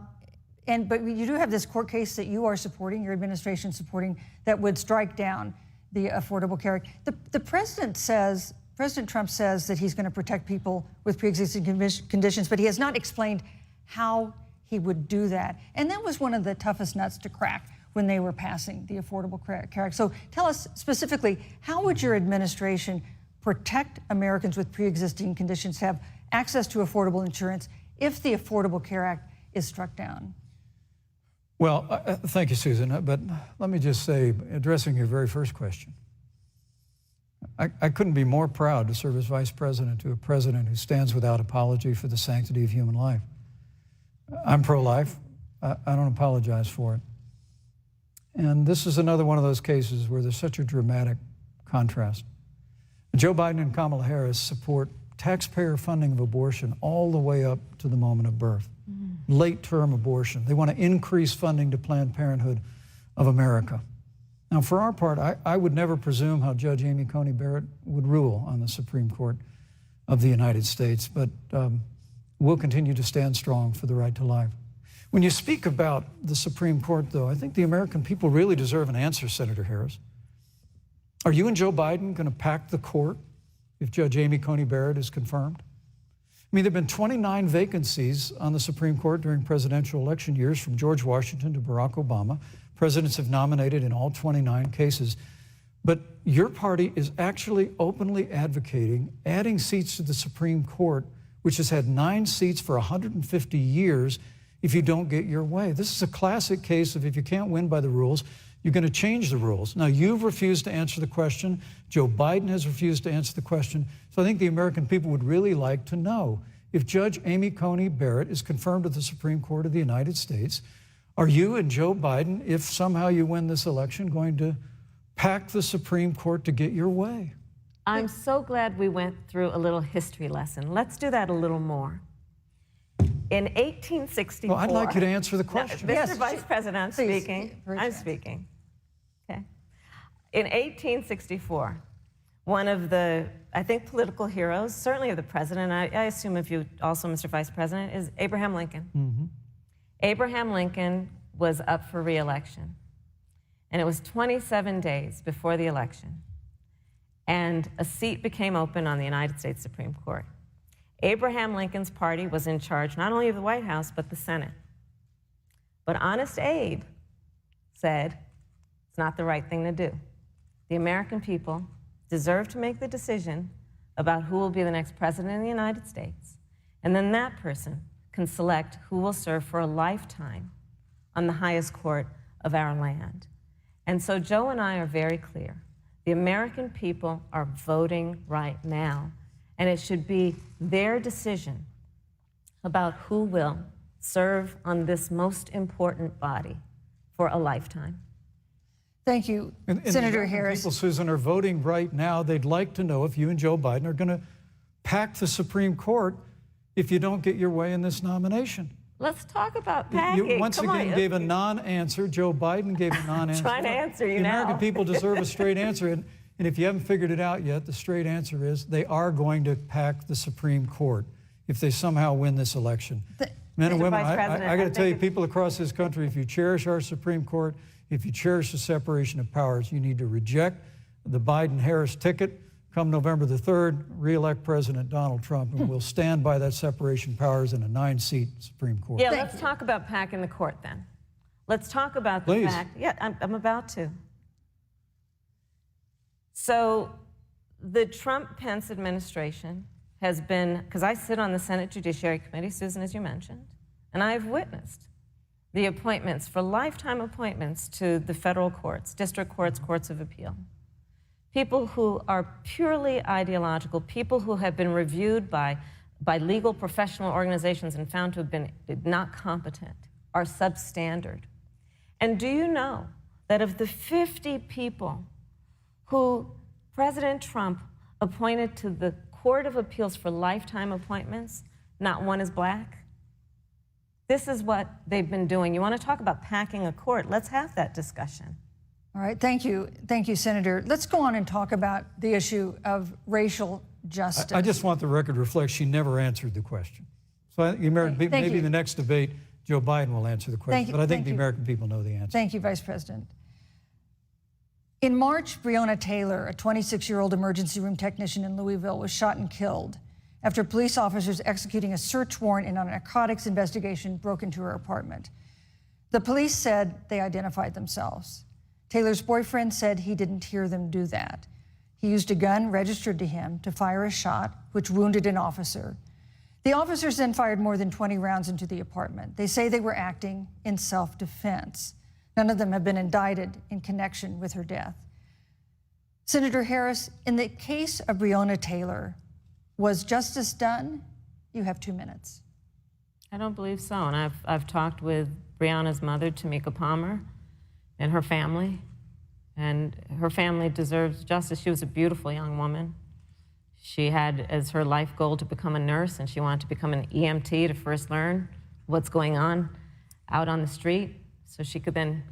you do have this court case that you are supporting, your administration supporting, that would strike down the Affordable Care Act. The president says, President Trump says that he's going to protect people with pre-existing conditions, but he has not explained how he would do that. And that was one of the toughest nuts to crack when they were passing the Affordable Care Act. So tell us specifically, how would your administration protect Americans with pre-existing conditions to have access to affordable insurance if the Affordable Care Act is struck down? Well, thank you, Susan. But let me just say, addressing your very first question, I couldn't be more proud to serve as vice president to a president who stands without apology for the sanctity of human life. I'm pro-life. I don't apologize for it. And this is another one of those cases where there's such a dramatic contrast. Joe Biden and Kamala Harris support taxpayer funding of abortion all the way up to the moment of birth. Late-term abortion. They want to increase funding to Planned Parenthood of America. Now, for our part, I would never presume how Judge Amy Coney Barrett would rule on the Supreme Court of the United States, but we'll continue to stand strong for the right to life. When you speak about the Supreme Court, though, I think the American people really deserve an answer, Senator Harris. Are you and Joe Biden going to pack the court if Judge Amy Coney Barrett is confirmed? I mean, there have been 29 vacancies on the Supreme Court during presidential election years, from George Washington to Barack Obama. Presidents have nominated in all 29 cases. But your party is actually openly advocating adding seats to the Supreme Court, which has had 9 seats for 150 years, if you don't get your way. This is a classic case of if you can't win by the rules, you're going to change the rules. Now, you've refused to answer the question. Joe Biden has refused to answer the question. So I think the American people would really like to know, if Judge Amy Coney Barrett is confirmed at the Supreme Court of the United States, are you and Joe Biden, if somehow you win this election, going to pack the Supreme Court to get your way? I'm so glad we went through a little history lesson. Let's do that a little more. In 1864... Well, I'd like you to answer the question. No, Mr. Vice President, I'm speaking. I'm speaking. Okay. In 1864, one of the, I think, political heroes, certainly of the president, I assume of you also, Mr. Vice President, is Abraham Lincoln. Mm-hmm. Abraham Lincoln was up for re-election, and it was 27 days before the election, and a seat became open on the United States Supreme Court. Abraham Lincoln's party was in charge not only of the White House, but the Senate. But Honest Abe said it's not the right thing to do. The American people deserve to make the decision about who will be the next president of the United States, and then that person can select who will serve for a lifetime on the highest court of our land. And so Joe and I are very clear. The American people are voting right now, and it should be their decision about who will serve on this most important body for a lifetime. Thank you, And Senator the Harris. people, Susan, are voting right now. They'd like to know if you and Joe Biden are going to pack the Supreme Court if you don't get your way in this nomination. Let's talk about packing. You once Come again on. gave a non-answer. Joe Biden gave a non-answer. Trying to answer you the now. American people deserve a straight answer. And if you haven't figured it out yet, the straight answer is they are going to pack the Supreme Court if they somehow win this election. Men and Mr. women, Vice President, I got to I tell you, think people across this country, if you cherish our Supreme Court, if you cherish the separation of powers, you need to reject the Biden-Harris ticket. Come November the 3rd, re-elect President Donald Trump, and we'll stand by that separation of powers in a 9-seat Supreme Court. Yeah, let's talk about packing the court then. Let's talk about the Please. fact. Yeah, I'm about to. So the Trump-Pence administration has been, because I sit on the Senate Judiciary Committee, Susan, as you mentioned, and I've witnessed the appointments for lifetime appointments to the federal courts, district courts, courts of appeal. People who are purely ideological, people who have been reviewed by legal professional organizations and found to have been not competent, are substandard. And do you know that of the 50 people who President Trump appointed to the Court of Appeals for lifetime appointments, not one is black? This is what they've been doing. You want to talk about packing a court? Let's have that discussion. All right, thank you, Senator. Let's go on and talk about the issue of racial justice. I just want the record to reflect she never answered the question. So I think the American people, maybe in the next debate, Joe Biden will answer the question, but I think the American people know the answer. Thank you, Vice President. In March, Breonna Taylor, a 26-year-old emergency room technician in Louisville, was shot and killed after police officers executing a search warrant in a narcotics investigation broke into her apartment. The police said they identified themselves. Taylor's boyfriend said he didn't hear them do that. He used a gun registered to him to fire a shot, which wounded an officer. The officers then fired more than 20 rounds into the apartment. They say they were acting in self-defense. None of them have been indicted in connection with her death. Senator Harris, in the case of Breonna Taylor, was justice done? You have 2 minutes. I don't believe so. And I've talked with Breonna's mother, Tamika Palmer, and her family deserves justice. She was a beautiful young woman. She had as her life goal to become a nurse, and she wanted to become an EMT to first learn what's going on out on the street so she could then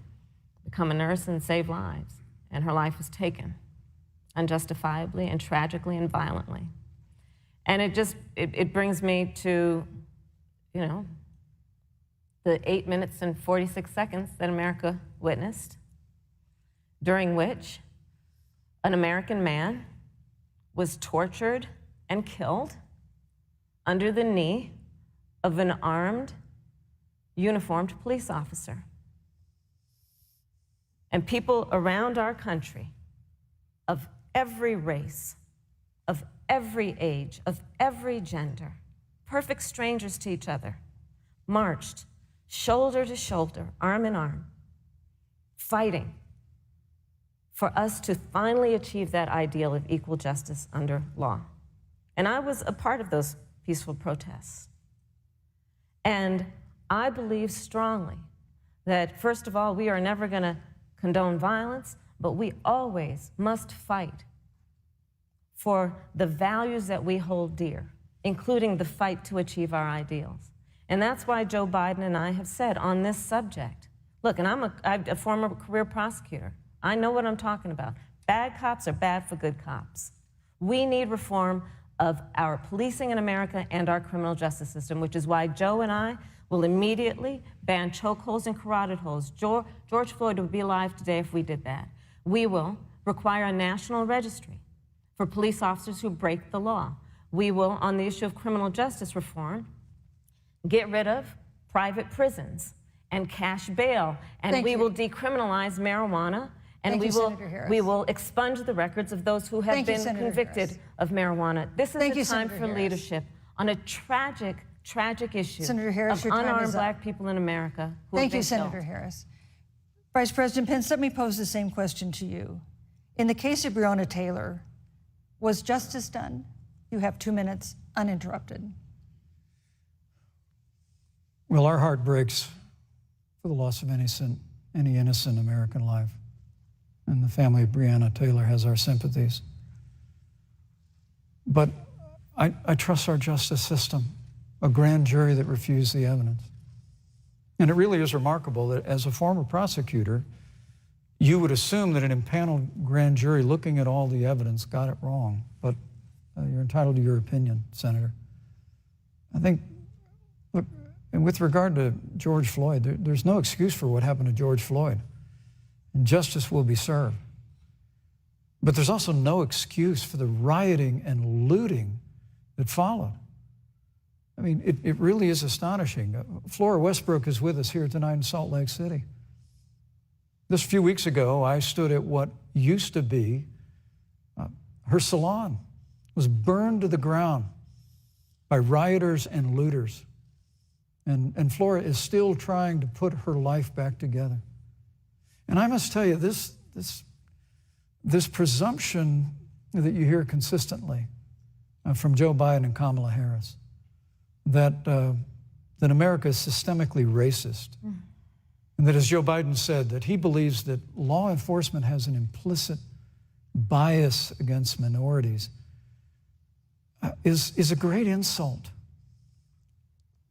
become a nurse and save lives. And her life was taken unjustifiably and tragically and violently. And it brings me to, the 8 minutes and 46 seconds that America witnessed, during which an American man was tortured and killed under the knee of an armed, uniformed police officer. And people around our country of every race, of every age, of every gender, perfect strangers to each other, marched shoulder to shoulder, arm in arm, fighting for us to finally achieve that ideal of equal justice under law. And I was a part of those peaceful protests. And I believe strongly that, first of all, we are never going to condone violence, but we always must fight for the values that we hold dear, including the fight to achieve our ideals. And that's why Joe Biden and I have said on this subject, look, and I'm a former career prosecutor. I know what I'm talking about. Bad cops are bad for good cops. We need reform of our policing in America and our criminal justice system, which is why Joe and I will immediately ban chokeholds and carotid holds. George Floyd would be alive today if we did that. We will require a national registry for police officers who break the law. We will, on the issue of criminal justice reform, get rid of private prisons and cash bail, and we will decriminalize marijuana, and we will expunge the records of those who have been convicted of marijuana. This is the time for leadership on a tragic, tragic issue of unarmed black people in America who have been killed. Thank you, Senator Harris. Vice President Pence, let me pose the same question to you. In the case of Breonna Taylor, was justice done? You have 2 minutes, uninterrupted. Well, our heart breaks for the loss of innocent any innocent American life. And the family of Breonna Taylor has our sympathies. But I trust our justice system, a grand jury that refused the evidence. And it really is remarkable that as a former prosecutor, you would assume that an impaneled grand jury looking at all the evidence got it wrong. But you're entitled to your opinion, Senator. I think, look, and with regard to George Floyd, there's no excuse for what happened to George Floyd. And justice will be served. But there's also no excuse for the rioting and looting that followed. I mean, it really is astonishing. Flora Westbrook is with us here tonight in Salt Lake City. Just a few weeks ago, I stood at what used to be her salon. It was burned to the ground by rioters and looters. And Flora is still trying to put her life back together. And I must tell you, this presumption that you hear consistently from Joe Biden and Kamala Harris, that America is systemically racist, and that, as Joe Biden said, that he believes that law enforcement has an implicit bias against minorities, is a great insult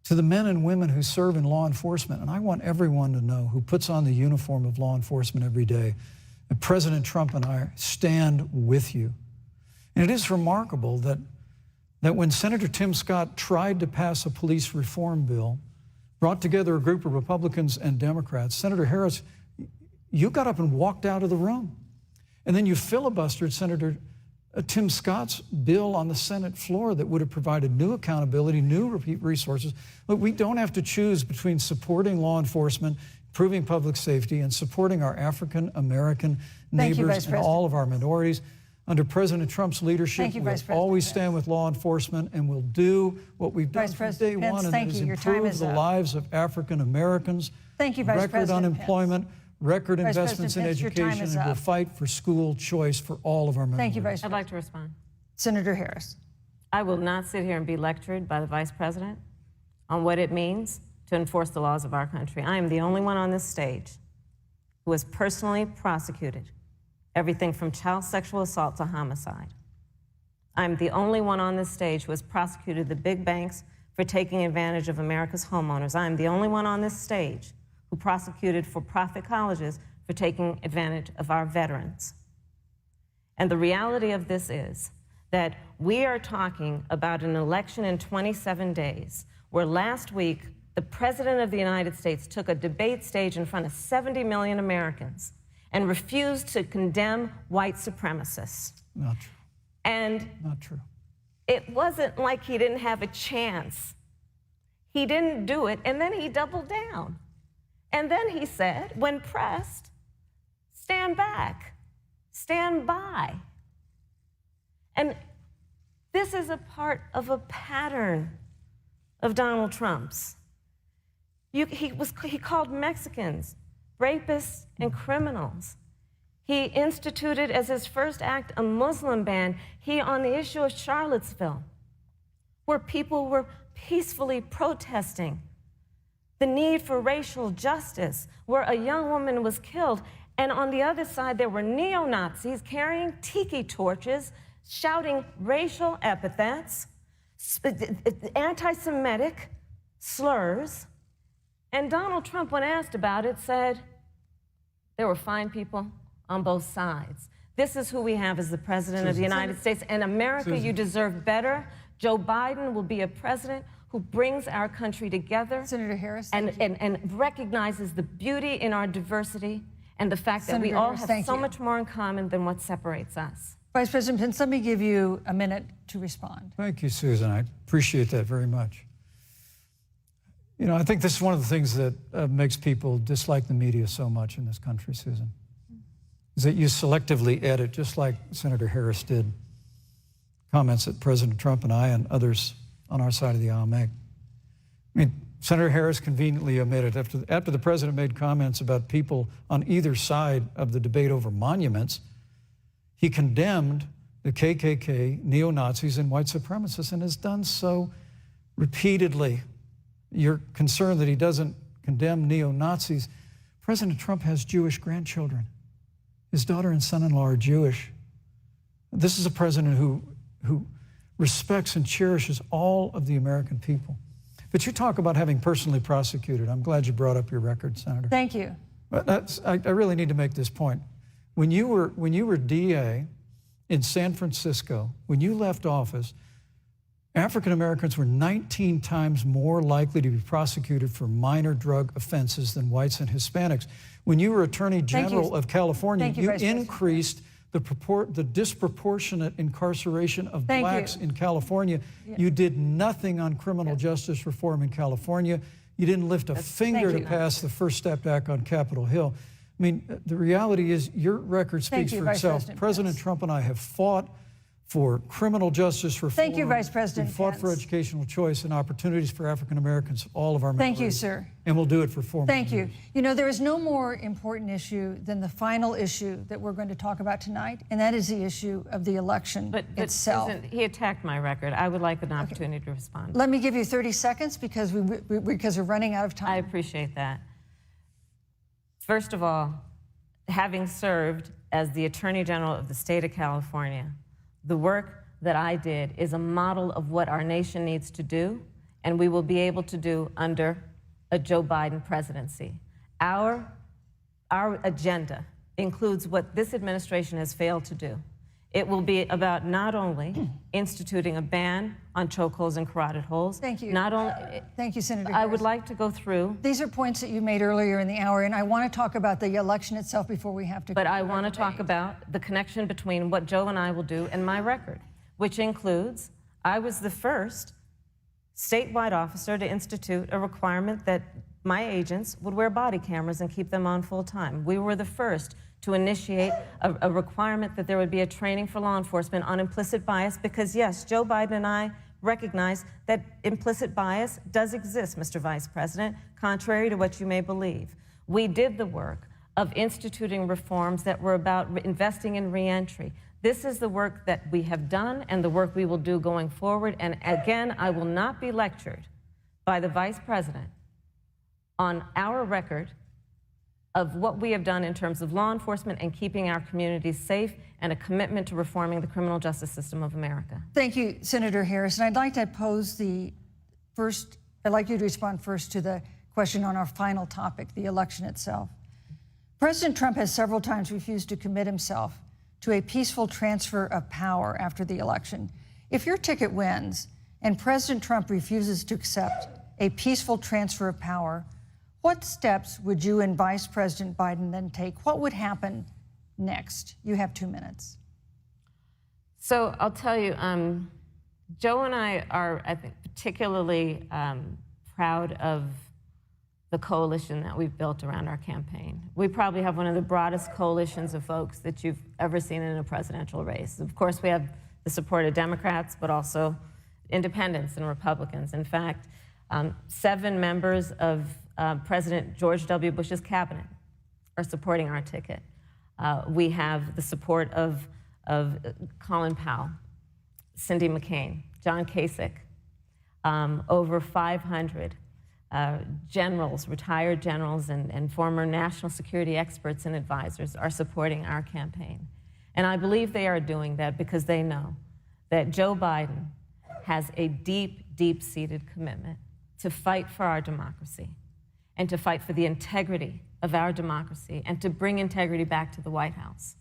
to the men and women who serve in law enforcement. And I want everyone to know, who puts on the uniform of law enforcement every day, that President Trump and I stand with you. And it is remarkable that when Senator Tim Scott tried to pass a police reform bill, brought together a group of Republicans and Democrats, Senator Harris, you got up and walked out of the room. And then you filibustered Senator Tim Scott's bill on the Senate floor that would have provided new accountability, new resources. But we don't have to choose between supporting law enforcement, improving public safety, and supporting our African American neighbors and all of our minorities. Under President Trump's leadership, we'll always stand with law enforcement, and we'll do what we've done from day one, and that is improve the lives of African Americans. Thank you, Vice President unemployment, record investments in education, and we'll fight for school choice for all of our minorities. Thank you, Vice President. I'd like to respond. Senator Harris. I will not sit here and be lectured by the Vice President on what it means to enforce the laws of our country. I am the only one on this stage who has personally prosecuted everything from child sexual assault to homicide. I'm the only one on this stage who has prosecuted the big banks for taking advantage of America's homeowners. I'm the only one on this stage who prosecuted for-profit colleges for taking advantage of our veterans. And the reality of this is that we are talking about an election in 27 days, where last week the President of the United States took a debate stage in front of 70 million Americans and refused to condemn white supremacists. Not true. And not true. It wasn't like he didn't have a chance. He didn't do it, and then he doubled down. And then he said, when pressed, stand back, stand by. And this is a part of a pattern of Donald Trump's. He called Mexicans rapists and criminals. He instituted as his first act a Muslim ban. He, on the issue of Charlottesville, where people were peacefully protesting the need for racial justice, where a young woman was killed, and on the other side there were neo-Nazis carrying tiki torches, shouting racial epithets, anti-Semitic slurs. And Donald Trump, when asked about it, said, there were fine people on both sides. This is who we have as the President of the United States. And America, you deserve better. Joe Biden will be a president who brings our country together. Senator Harris. And recognizes the beauty in our diversity and the fact that we all have so much more in common than what separates us. Vice President Pence, let me give you a minute to respond. Thank you, Susan. I appreciate that very much. You know, I think this is one of the things that makes people dislike the media so much in this country, Susan, is that you selectively edit, just like Senator Harris did, comments that President Trump and I and others on our side of the aisle make. I mean, Senator Harris conveniently omitted, after the president made comments about people on either side of the debate over monuments, he condemned the KKK, neo-Nazis, and white supremacists, and has done so repeatedly. You're concerned that he doesn't condemn neo-Nazis, President Trump has Jewish grandchildren. His daughter and son-in-law are Jewish. This is a president who respects and cherishes all of the American people. But you talk about having personally prosecuted. I'm glad you brought up your record, Senator. Thank you. But I really need to make this point. When you were DA in San Francisco, when you left office, African Americans were 19 times more likely to be prosecuted for minor drug offenses than whites and Hispanics. When you were Attorney General of California, you increased the disproportionate incarceration of blacks in California. Yeah. You did nothing on criminal justice reform in California. You didn't lift a finger to pass the First Step Act on Capitol Hill. I mean, the reality is your record speaks for itself. President Trump and I have fought for criminal justice reform. Thank you, Vice President Pence. We fought for educational choice and opportunities for African Americans, all of our members. Thank you, sir. And we'll do it for 4 more years. Thank you. You know, there is no more important issue than the final issue that we're going to talk about tonight, and that is the issue of the election itself. Susan, he attacked my record. I would like an opportunity to respond. Let me give you 30 seconds because we're running out of time. I appreciate that. First of all, having served as the Attorney General of the state of California, the work that I did is a model of what our nation needs to do, and we will be able to do under a Joe Biden presidency. Our agenda includes what this administration has failed to do. It will be about not only instituting a ban on chokeholds and carotid holes. Thank you. Not only. Thank you, Senator. I would like to go through. These are points that you made earlier in the hour, and I want to talk about the election itself before we have to. But I want to talk about the connection between what Joe and I will do and my record, which includes I was the first statewide officer to institute a requirement that my agents would wear body cameras and keep them on full time. We were the first to initiate a requirement that there would be a training for law enforcement on implicit bias because, yes, Joe Biden and I recognize that implicit bias does exist, Mr. Vice President, contrary to what you may believe. We did the work of instituting reforms that were about investing in reentry. This is the work that we have done and the work we will do going forward. And again, I will not be lectured by the Vice President on our record of what we have done in terms of law enforcement and keeping our communities safe and a commitment to reforming the criminal justice system of America. Thank you, Senator Harris. And I'd like to pose I'd like you to respond first to the question on our final topic, the election itself. President Trump has several times refused to commit himself to a peaceful transfer of power after the election. If your ticket wins and President Trump refuses to accept a peaceful transfer of power, what steps would you and Vice President Biden then take? What would happen next? You have 2 minutes. So I'll tell you, Joe and I are, I think, particularly proud of the coalition that we've built around our campaign. We probably have one of the broadest coalitions of folks that you've ever seen in a presidential race. Of course, we have the support of Democrats, but also independents and Republicans. In fact, 7 members of President George W. Bush's cabinet are supporting our ticket. We have the support of Colin Powell, Cindy McCain, John Kasich, over 500 generals, retired generals, and former national security experts and advisors are supporting our campaign. And I believe they are doing that because they know that Joe Biden has a deep, deep-seated commitment to fight for our democracy and to fight for the integrity of our democracy and to bring integrity back to the White House.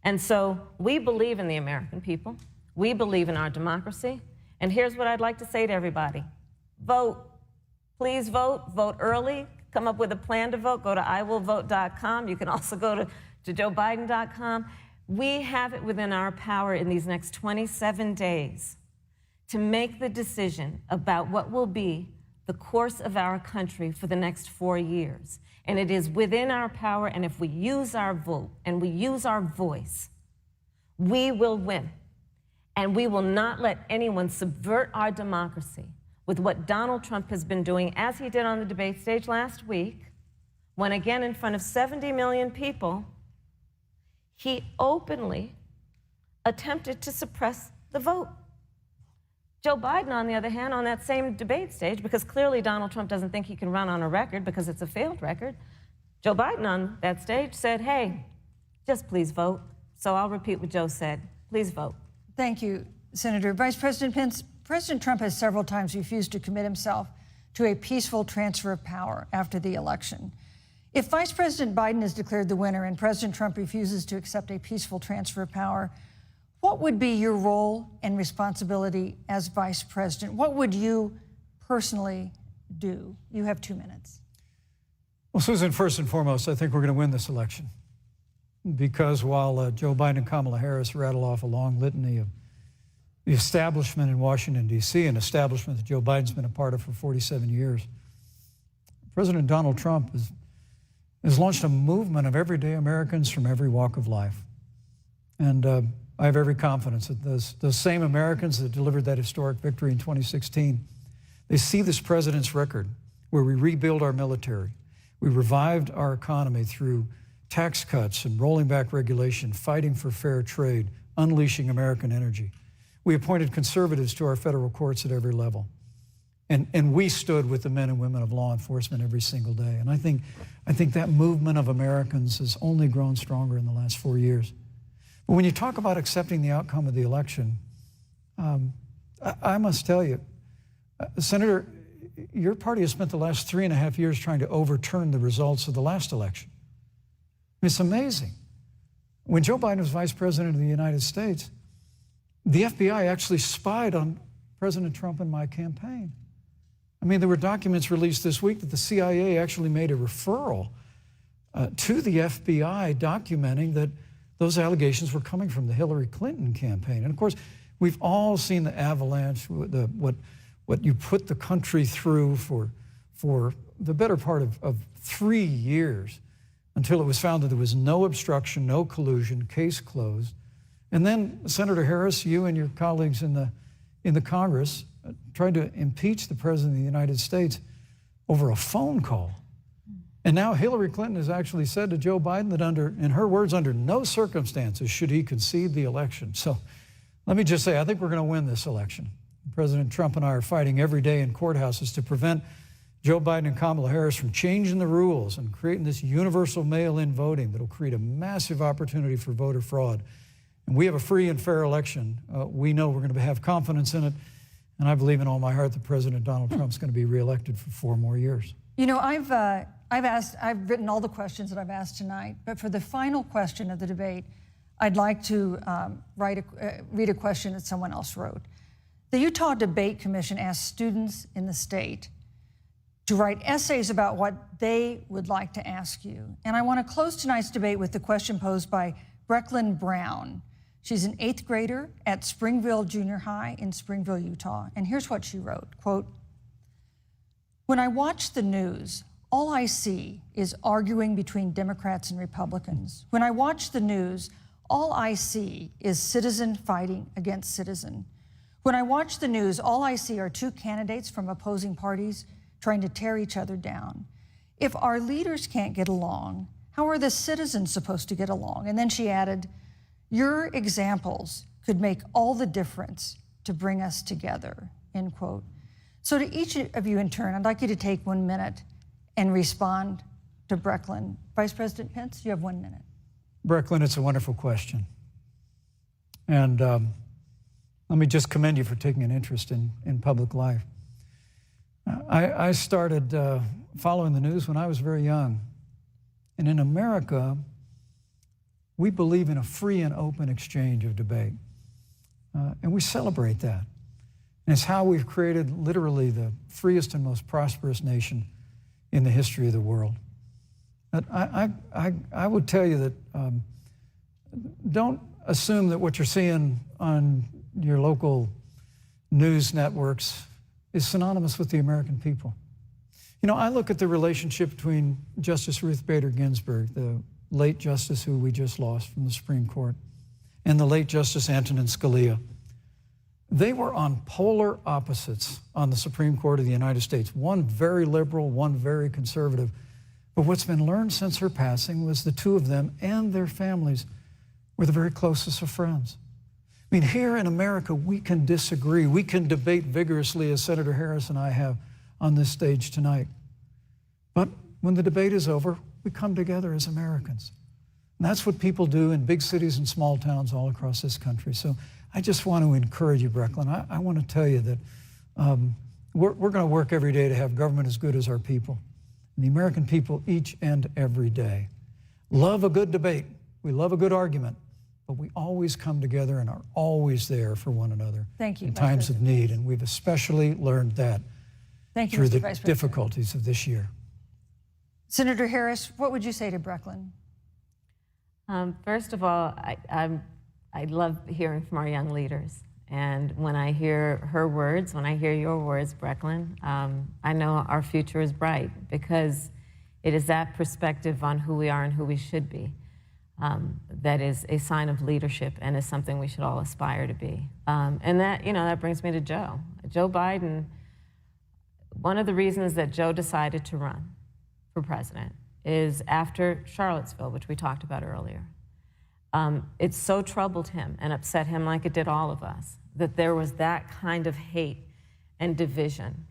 And so we believe in the American people. We believe in our democracy. And here's what I'd like to say to everybody. Vote. Please vote. Vote early. Come up with a plan to vote. Go to iwillvote.com. You can also go to joebiden.com. We have it within our power in these next 27 days to make the decision about what will be the course of our country for the next 4 years. And it is within our power, and if we use our vote and we use our voice, we will win. And we will not let anyone subvert our democracy with what Donald Trump has been doing, as he did on the debate stage last week, when again in front of 70 million people, he openly attempted to suppress the vote. Joe Biden, on the other hand, on that same debate stage, because clearly Donald Trump doesn't think he can run on a record because it's a failed record, Joe Biden on that stage said, hey, just please vote. So I'll repeat what Joe said. Please vote. Thank you, Senator. Vice President Pence, President Trump has several times refused to commit himself to a peaceful transfer of power after the election. If Vice President Biden is declared the winner and President Trump refuses to accept a peaceful transfer of power, what would be your role and responsibility as Vice President? What would you personally do? You have 2 minutes. Well, Susan, first and foremost, I think we're going to win this election. Because while Joe Biden and Kamala Harris rattle off a long litany of the establishment in Washington, D.C., an establishment that Joe Biden's been a part of for 47 years, President Donald Trump has launched a movement of everyday Americans from every walk of life. And I have every confidence that those same Americans that delivered that historic victory in 2016, they see this president's record where we rebuild our military, we revived our economy through tax cuts and rolling back regulation, fighting for fair trade, unleashing American energy. We appointed conservatives to our federal courts at every level. And we stood with the men and women of law enforcement every single day. And I think that movement of Americans has only grown stronger in the last 4 years. But when you talk about accepting the outcome of the election, I must tell you, Senator, your party has spent the last 3.5 years trying to overturn the results of the last election. It's amazing. When Joe Biden was Vice President of the United States, the FBI actually spied on President Trump and my campaign. I mean, there were documents released this week that the CIA actually made a referral to the FBI documenting that those allegations were coming from the Hillary Clinton campaign. And of course, we've all seen the avalanche, what you put the country through for the better part of 3 years until it was found that there was no obstruction, no collusion, case closed. And then, Senator Harris, you and your colleagues in the Congress tried to impeach the President of the United States over a phone call. And now Hillary Clinton has actually said to Joe Biden that in her words, under no circumstances should he concede the election. So let me just say, I think we're going to win this election. President Trump and I are fighting every day in courthouses to prevent Joe Biden and Kamala Harris from changing the rules and creating this universal mail-in voting that will create a massive opportunity for voter fraud. And we have a free and fair election. We know we're going to have confidence in it. And I believe in all my heart that President Donald Trump's going to be reelected for 4 more years. You know, I've written all the questions that I've asked tonight, but for the final question of the debate, I'd like to read a question that someone else wrote. The Utah Debate Commission asked students in the state to write essays about what they would like to ask you. And I want to close tonight's debate with the question posed by Brecklin Brown. She's an 8th grader at Springville Junior High in Springville, Utah. And here's what she wrote, quote, "When I watch the news, all I see is arguing between Democrats and Republicans. When I watch the news, all I see is citizen fighting against citizen. When I watch the news, all I see are 2 candidates from opposing parties trying to tear each other down. If our leaders can't get along, how are the citizens supposed to get along?" And then she added, "Your examples could make all the difference to bring us together," end quote. So to each of you in turn, I'd like you to take 1 minute and respond to Brecklin. Vice President Pence, you have 1 minute. Brecklin, it's a wonderful question. And let me just commend you for taking an interest in public life. I started following the news when I was very young. And in America, we believe in a free and open exchange of debate. And we celebrate that. And it's how we've created literally the freest and most prosperous nation in the history of the world. But I would tell you that don't assume that what you're seeing on your local news networks is synonymous with the American people. You know, I look at the relationship between Justice Ruth Bader Ginsburg, the late justice who we just lost from the Supreme Court, and the late Justice Antonin Scalia. They were on polar opposites on the Supreme Court of the United States, one very liberal, one very conservative. But what's been learned since her passing was the 2 of them and their families were the very closest of friends. I mean, here in America, we can disagree. We can debate vigorously, as Senator Harris and I have on this stage tonight. But when the debate is over, We come together as Americans. And that's what people do in big cities and small towns all across this country. So I just want to encourage you, Brecklin. I want to tell you that we're going to work every day to have government as good as our people. And the American people each and every day love a good debate. We love a good argument. But we always come together and are always there for one another. Thank you, in Vice times of President. need. And we've especially learned that Thank you, through Mr. the Vice President. difficulties of this year. Senator Harris, what would you say to Brecklin? First of all, I love hearing from our young leaders. And when I hear her words, when I hear your words, Brecklin, I know our future is bright because it is that perspective on who we are and who we should be that is a sign of leadership and is something we should all aspire to be. And that, that brings me to Joe. Joe Biden, one of the reasons that Joe decided to run for president is after Charlottesville, which we talked about earlier. It so troubled him and upset him like it did all of us, that there was that kind of hate and division.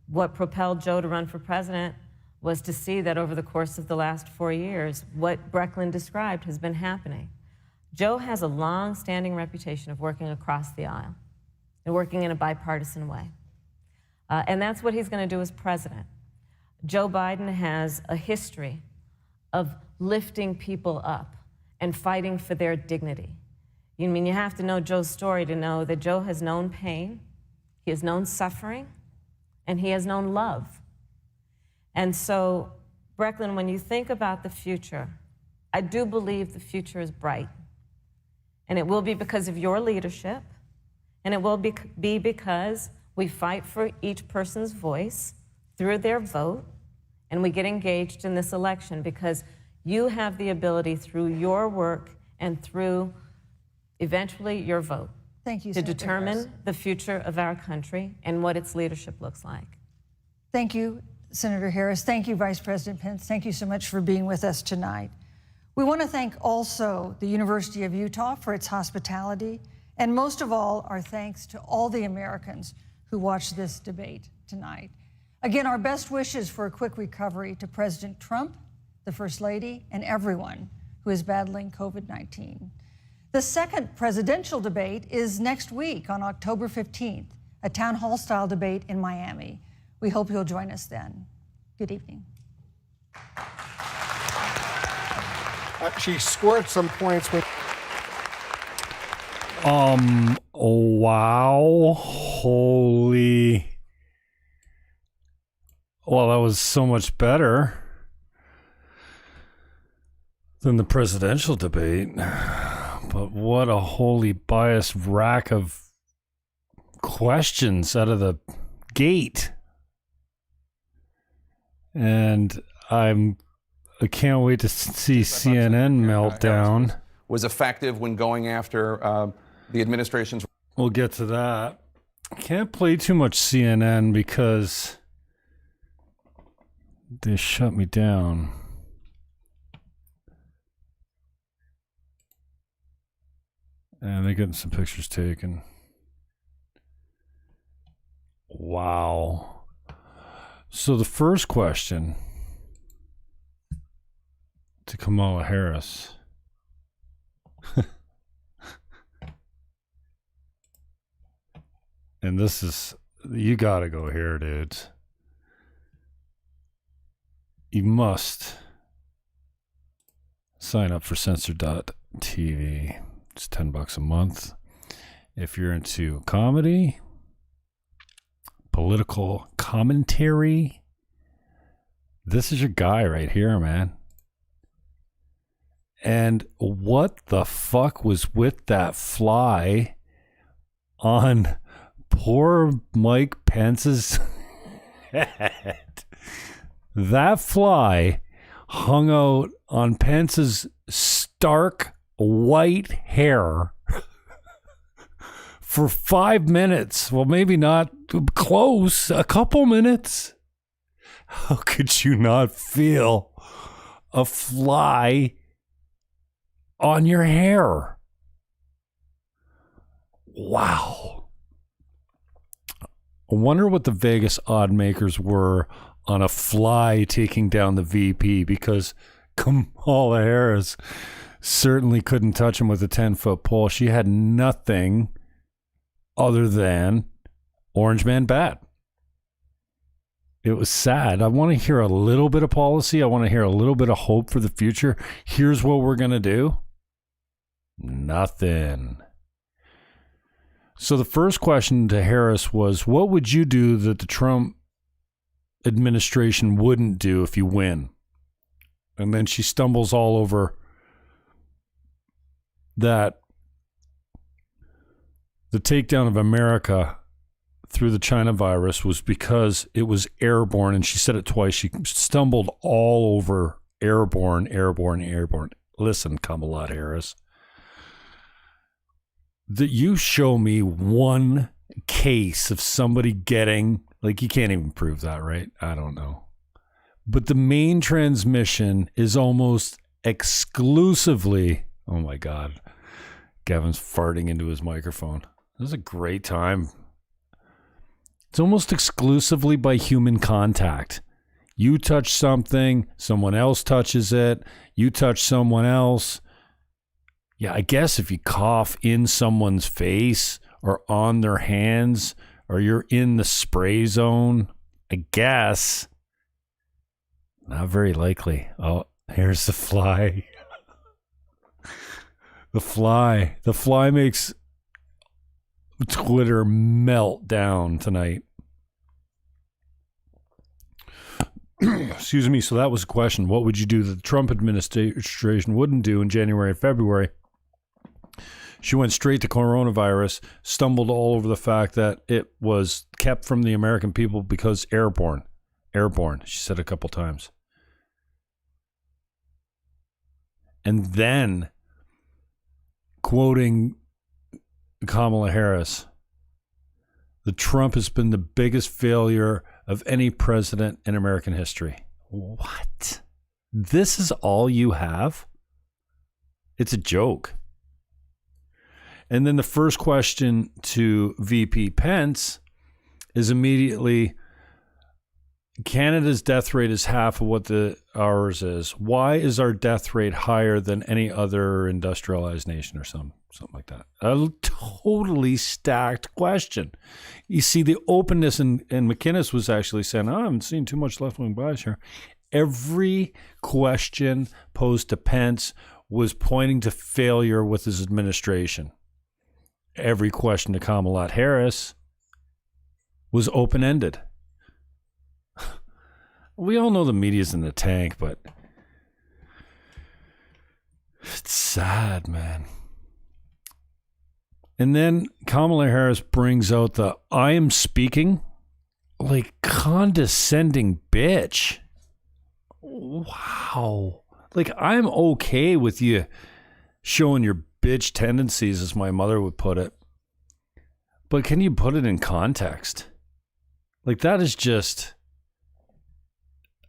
What propelled Joe to run for president was to see that over the course of the last 4 years, what Brecklin described has been happening. Joe has a long-standing reputation of working across the aisle and working in a bipartisan way. And that's what he's going to do as president. Joe Biden has a history of lifting people up and fighting for their dignity. You have to know Joe's story to know that Joe has known pain, he has known suffering, and he has known love. And so, Brecklin, when you think about the future, I do believe the future is bright. And it will be because of your leadership, and it will be because we fight for each person's voice through their vote, and we get engaged in this election because you have the ability through your work and through eventually your vote Thank you, to Senator determine Harris. the future of our country and what its leadership looks like. Thank you, Senator Harris. Thank you, Vice President Pence. Thank you so much for being with us tonight. We want to thank also the University of Utah for its hospitality, and most of all, our thanks to all the Americans who watched this debate tonight. Again, our best wishes for a quick recovery to President Trump, the First Lady, and everyone who is battling COVID-19. The second presidential debate is next week on October 15th, a town hall style debate in Miami. We hope you'll join us then. Good evening. She scored some points with. Wow. Holy. Well, that was so much better than the presidential debate. But what a wholly biased rack of questions out of the gate. And I can't wait to see CNN meltdown. Was effective when going after the administration's. We'll get to that. Can't play too much CNN because they shut me down. And they're getting some pictures taken. Wow. So the first question to Kamala Harris. And this is, you gotta go here, dudes. You must sign up for censor.tv. It's $10 a month. If you're into comedy, political commentary, this is your guy right here, man. And what the fuck was with that fly on poor Mike Pence's head? That fly hung out on Pence's stark white hair for 5 minutes. Well, maybe not close, a couple minutes. How could you not feel a fly on your hair? Wow. I wonder what the Vegas odd makers were on a fly taking down the VP, because Kamala Harris certainly couldn't touch him with a 10-foot pole. She had nothing other than Orange Man bad. It was sad. I want to hear a little bit of policy. I want to hear a little bit of hope for the future. Here's what we're going to do. Nothing. So the first question to Harris was, what would you do that the Trump administration wouldn't do if you win? And then she stumbles all over that the takedown of America through the China virus was because it was airborne. And she said it twice. She stumbled all over airborne. Listen, Kamala Harris, that you show me one case of somebody getting, like, you can't even prove that, right? I don't know. But the main transmission is almost exclusively, oh my God, Gavin's farting into his microphone. This is a great time. It's almost exclusively by human contact. You touch something, someone else touches it, you touch someone else. Yeah, I guess if you cough in someone's face or on their hands, or you're in the spray zone, I guess. Not very likely. Oh, here's the fly. The fly makes Twitter melt down tonight. Excuse me. So that was a question. What would you do that the Trump administration wouldn't do in January and February? She went straight to coronavirus, stumbled all over the fact that it was kept from the American people because airborne, she said a couple times. And then, quoting Kamala Harris, the Trump has been the biggest failure of any president in American history. What? This is all you have? It's a joke. And then the first question to VP Pence is immediately, Canada's death rate is half of what ours is. Why is our death rate higher than any other industrialized nation or something like that? A totally stacked question. You see the openness, and McInnes was actually saying, I haven't seen too much left-wing bias here. Every question posed to Pence was pointing to failure with his administration. Every question to Kamala Harris was open-ended. We all know the media's in the tank, but it's sad, man. And then Kamala Harris brings out the I am speaking, like, condescending bitch. Wow. Like, I'm okay with you showing your bitch tendencies, as my mother would put it. But can you put it in context? Like, that is just,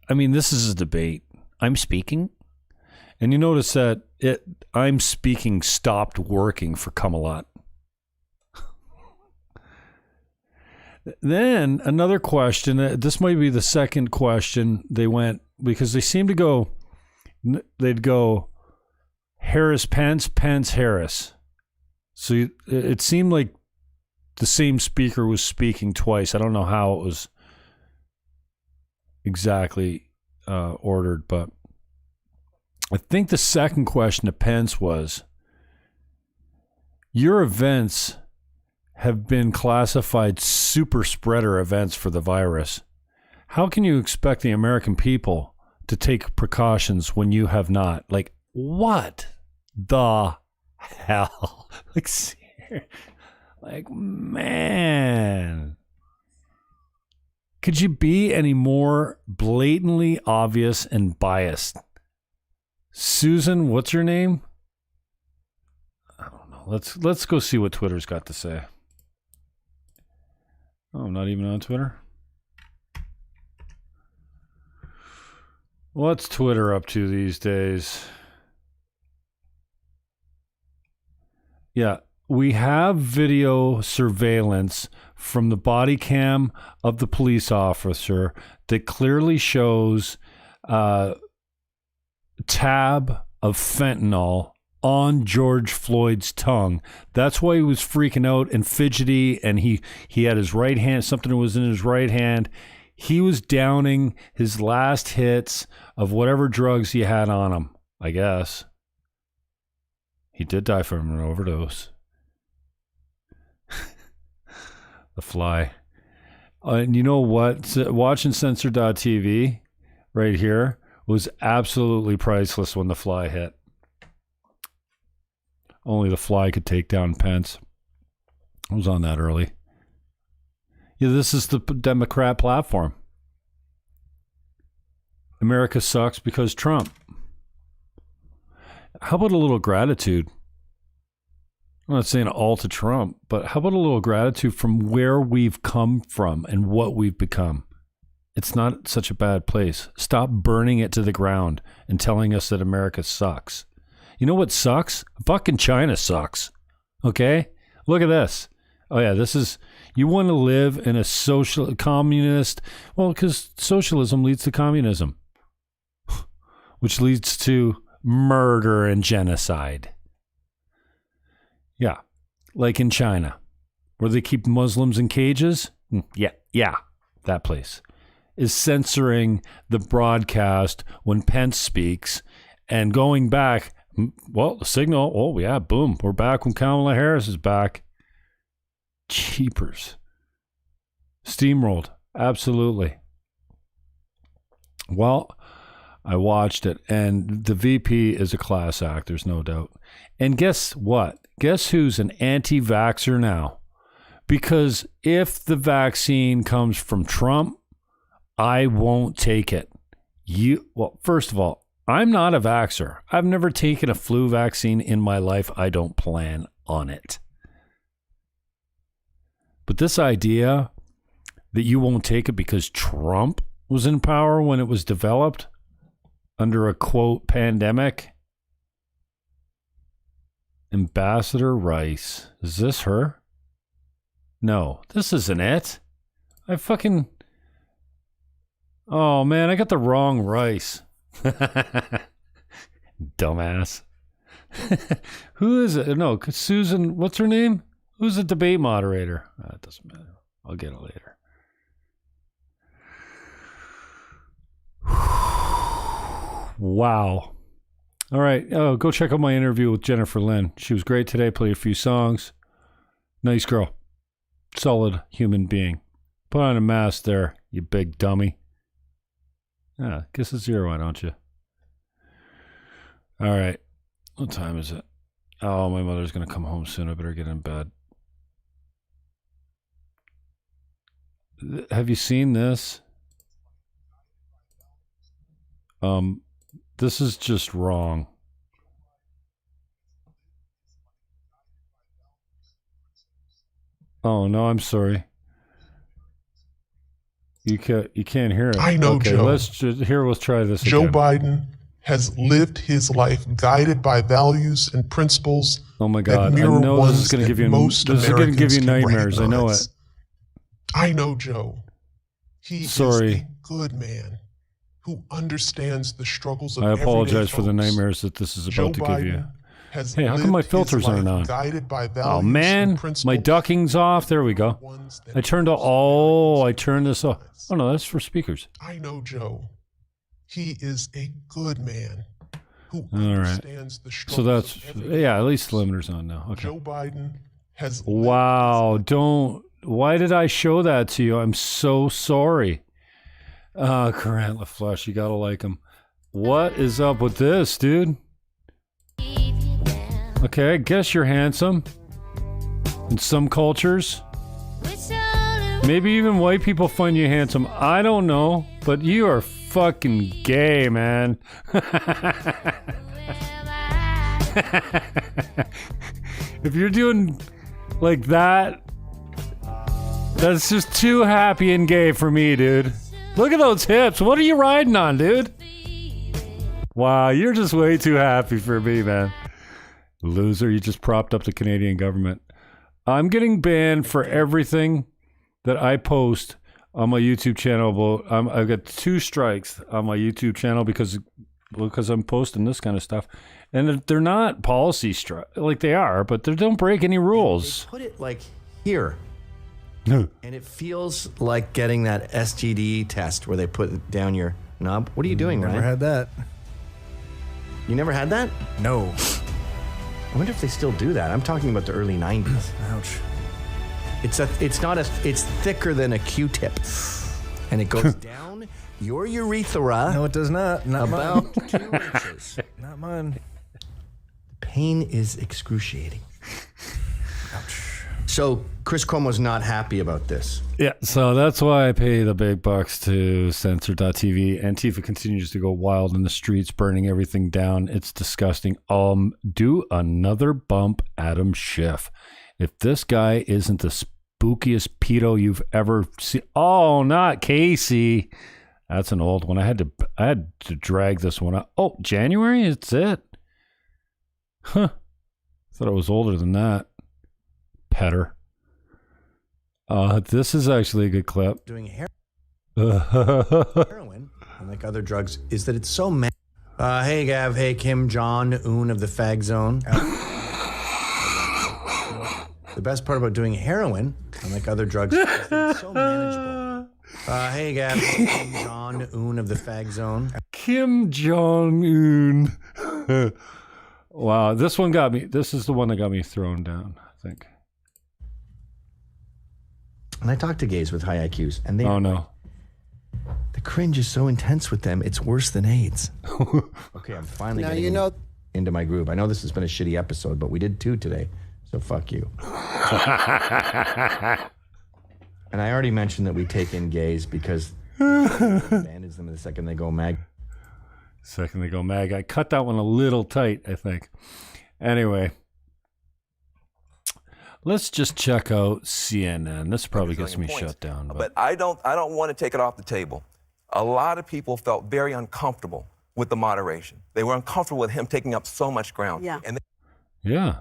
I mean, this is a debate. I'm speaking. And you notice that I'm speaking stopped working for Kamala. Then another question, this might be the second question they went, because they seem to go, they'd go Harris, Pence, Pence, Harris. So it seemed like the same speaker was speaking twice. I don't know how it was exactly ordered, but I think the second question to Pence was, your events have been classified super spreader events for the virus. How can you expect the American people to take precautions when you have not? Like, what the hell? Like, man. Could you be any more blatantly obvious and biased? Susan, what's your name? I don't know. Let's go see what Twitter's got to say. Oh, I'm not even on Twitter. What's Twitter up to these days? Yeah, we have video surveillance from the body cam of the police officer that clearly shows tab of fentanyl on George Floyd's tongue. That's why he was freaking out and fidgety, and he had his right hand, something was in his right hand. He was downing his last hits of whatever drugs he had on him, I guess. He did die from an overdose. The Fly. And you know what? Watching Censor.tv right here was absolutely priceless when The Fly hit. Only The Fly could take down Pence. I was on that early. Yeah, this is the Democrat platform. America sucks because Trump. How about a little gratitude? I'm not saying all to Trump, but how about a little gratitude from where we've come from and what we've become? It's not such a bad place. Stop burning it to the ground and telling us that America sucks. You know what sucks? Fucking China sucks. Okay? Look at this. Oh, yeah, this is... You want to live in a social... communist... Well, because socialism leads to communism. Which leads to murder and genocide. Yeah. Like in China. Where they keep Muslims in cages? Yeah. That place. Is censoring the broadcast when Pence speaks and going back... Well, the signal, oh yeah, boom, we're back when Kamala Harris is back. Cheapers. Steamrolled, absolutely. Well, I watched it, and the VP is a class act, there's no doubt. And guess what? Guess who's an anti-vaxxer now? Because if the vaccine comes from Trump, I won't take it. Well, first of all, I'm not a vaxxer. I've never taken a flu vaccine in my life. I don't plan on it. But this idea that you won't take it because Trump was in power when it was developed under a, quote, pandemic. Ambassador Rice. Is this her? No, this isn't it. Oh, man, I got the wrong Rice. Dumbass. Who is it? No, Susan, what's her name? Who's the debate moderator? It doesn't matter. I'll get it later. Wow. All right. Oh, go check out my interview with Jennifer Lynn. She was great today. Played a few songs. Nice girl. Solid human being. Put on a mask there, you big dummy. Guess it's 0, why don't you? All right. What time is it? Oh, my mother's going to come home soon. I better get in bed. Have you seen this? This is just wrong. Oh, no, I'm sorry. You can't hear it. I know, okay, Joe. Let's try this Joe again. Biden has lived his life guided by values and principles. Oh my God! That I mirror know this is going to give you Americans nightmares. I know it. I know, Joe. He is a good man who understands the struggles of I apologize everyday for the folks. nightmares that this is about Joe to give you. Biden has Hey, how come my lived his filters aren't life on? guided by Oh values and man, principles my ducking's off. There we go. I turned this off. Oh no, that's for speakers. I know, Joe. He is a good man who All right. understands the struggles So that's of everyday at least the folks. limiter's on now. Okay. Joe Biden has Wow, why did I show that to you? I'm so sorry. Grant LaFleche, you gotta like him. What is up with this, dude? Okay, I guess you're handsome. In some cultures. Maybe even white people find you handsome. I don't know, but you are fucking gay, man. If you're doing like that, that's just too happy and gay for me, dude. Look at those hips. What are you riding on, dude? Wow, you're just way too happy for me, man. Loser, you just propped up the Canadian government. I'm getting banned for everything that I post on my YouTube channel. I've got 2 strikes on my YouTube channel because I'm posting this kind of stuff. And they're not policy like they are, but they don't break any rules. They put it like here. And it feels like getting that STD test where they put it down your knob. What are you doing, Ryan? Never had that. You never had that? No. I wonder if they still do that. I'm talking about the early 90s. Ouch. It's thicker than a Q-tip. And it goes down your urethra. No, it does not. Not about mine. 2 inches. Not mine. The pain is excruciating. Ouch. So Chris Cuomo's not happy about this. Yeah, so that's why I pay the big bucks to censor.tv. Antifa continues to go wild in the streets, burning everything down. It's disgusting. Do another bump Adam Schiff. If this guy isn't the spookiest pedo you've ever seen. Oh, not Casey. That's an old one. I had to drag this one out. Oh, January? It's it. Huh. Thought it was older than that. Petter. This is actually a good clip. Doing heroin, unlike other drugs, is that it's so hey, Gav. Hey, Kim Jong-un of the fag zone. The best part about doing heroin, unlike other drugs, is that it's so manageable. Hey, Gav. Hey, Kim Jong-un of the fag zone. Kim Jong-un. Wow, this one got me. This is the one that got me thrown down, I think. And I talk to gays with high IQs, and they... Oh, no. The cringe is so intense with them, it's worse than AIDS. Okay, I'm finally getting into my groove. I know this has been a shitty episode, but we did 2 today, so fuck you. And I already mentioned that we take in gays because bandage them the second they go mag. Second they go mag. I cut that one a little tight, I think. Anyway. Let's just check out CNN. This probably gets me shut down. But I don't want to take it off the table. A lot of people felt very uncomfortable with the moderation. They were uncomfortable with him taking up so much ground. Yeah. Yeah,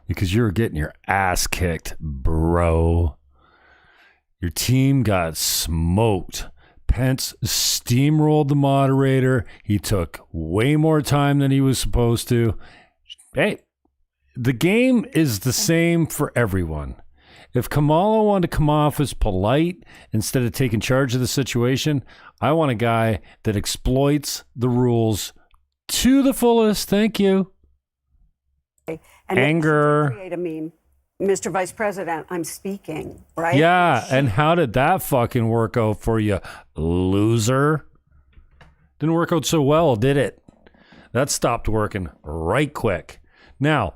because you were getting your ass kicked, bro. Your team got smoked. Pence steamrolled the moderator. He took way more time than he was supposed to. Hey. The game is the same for everyone. If Kamala wanted to come off as polite instead of taking charge of the situation, I want a guy that exploits the rules to the fullest. Thank you. And anger. Create a meme. Mr. Vice President, I'm speaking, right? Yeah, and how did that fucking work out for you, loser? Didn't work out so well, did it? That stopped working right quick. Now,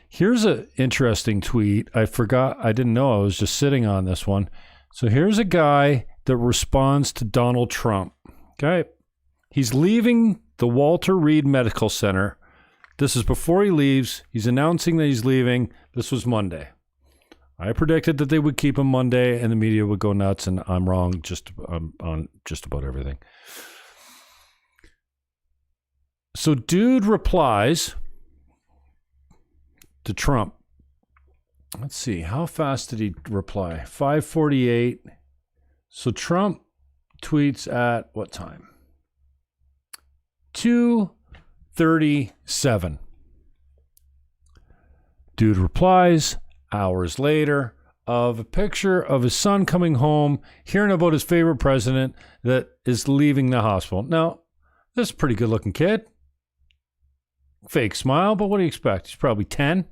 here's an interesting tweet. I didn't know I was just sitting on this one. So here's a guy that responds to Donald Trump. Okay. He's leaving the Walter Reed Medical Center. This is before he leaves. He's announcing that he's leaving. This was Monday. I predicted that they would keep him Monday and the media would go nuts, and I'm wrong on just about everything. So dude replies to Trump. Let's see, how fast did he reply? 5:48. So Trump tweets at what time? 2:37. Dude replies hours later of a picture of his son coming home, hearing about his favorite president that is leaving the hospital. Now, this is a pretty good looking kid. Fake smile, but what do you expect? He's probably 10.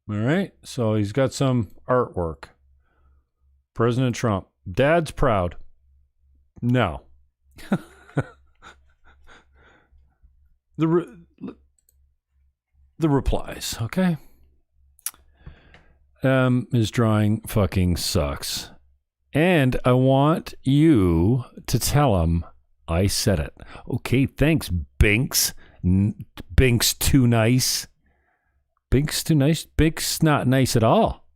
All right, so he's got some artwork. President Trump. Dad's proud. No. The replies, okay? His drawing fucking sucks. And I want you to tell him I said it. Okay, thanks, Binks. Binks too nice. Binks too nice? Binks not nice at all.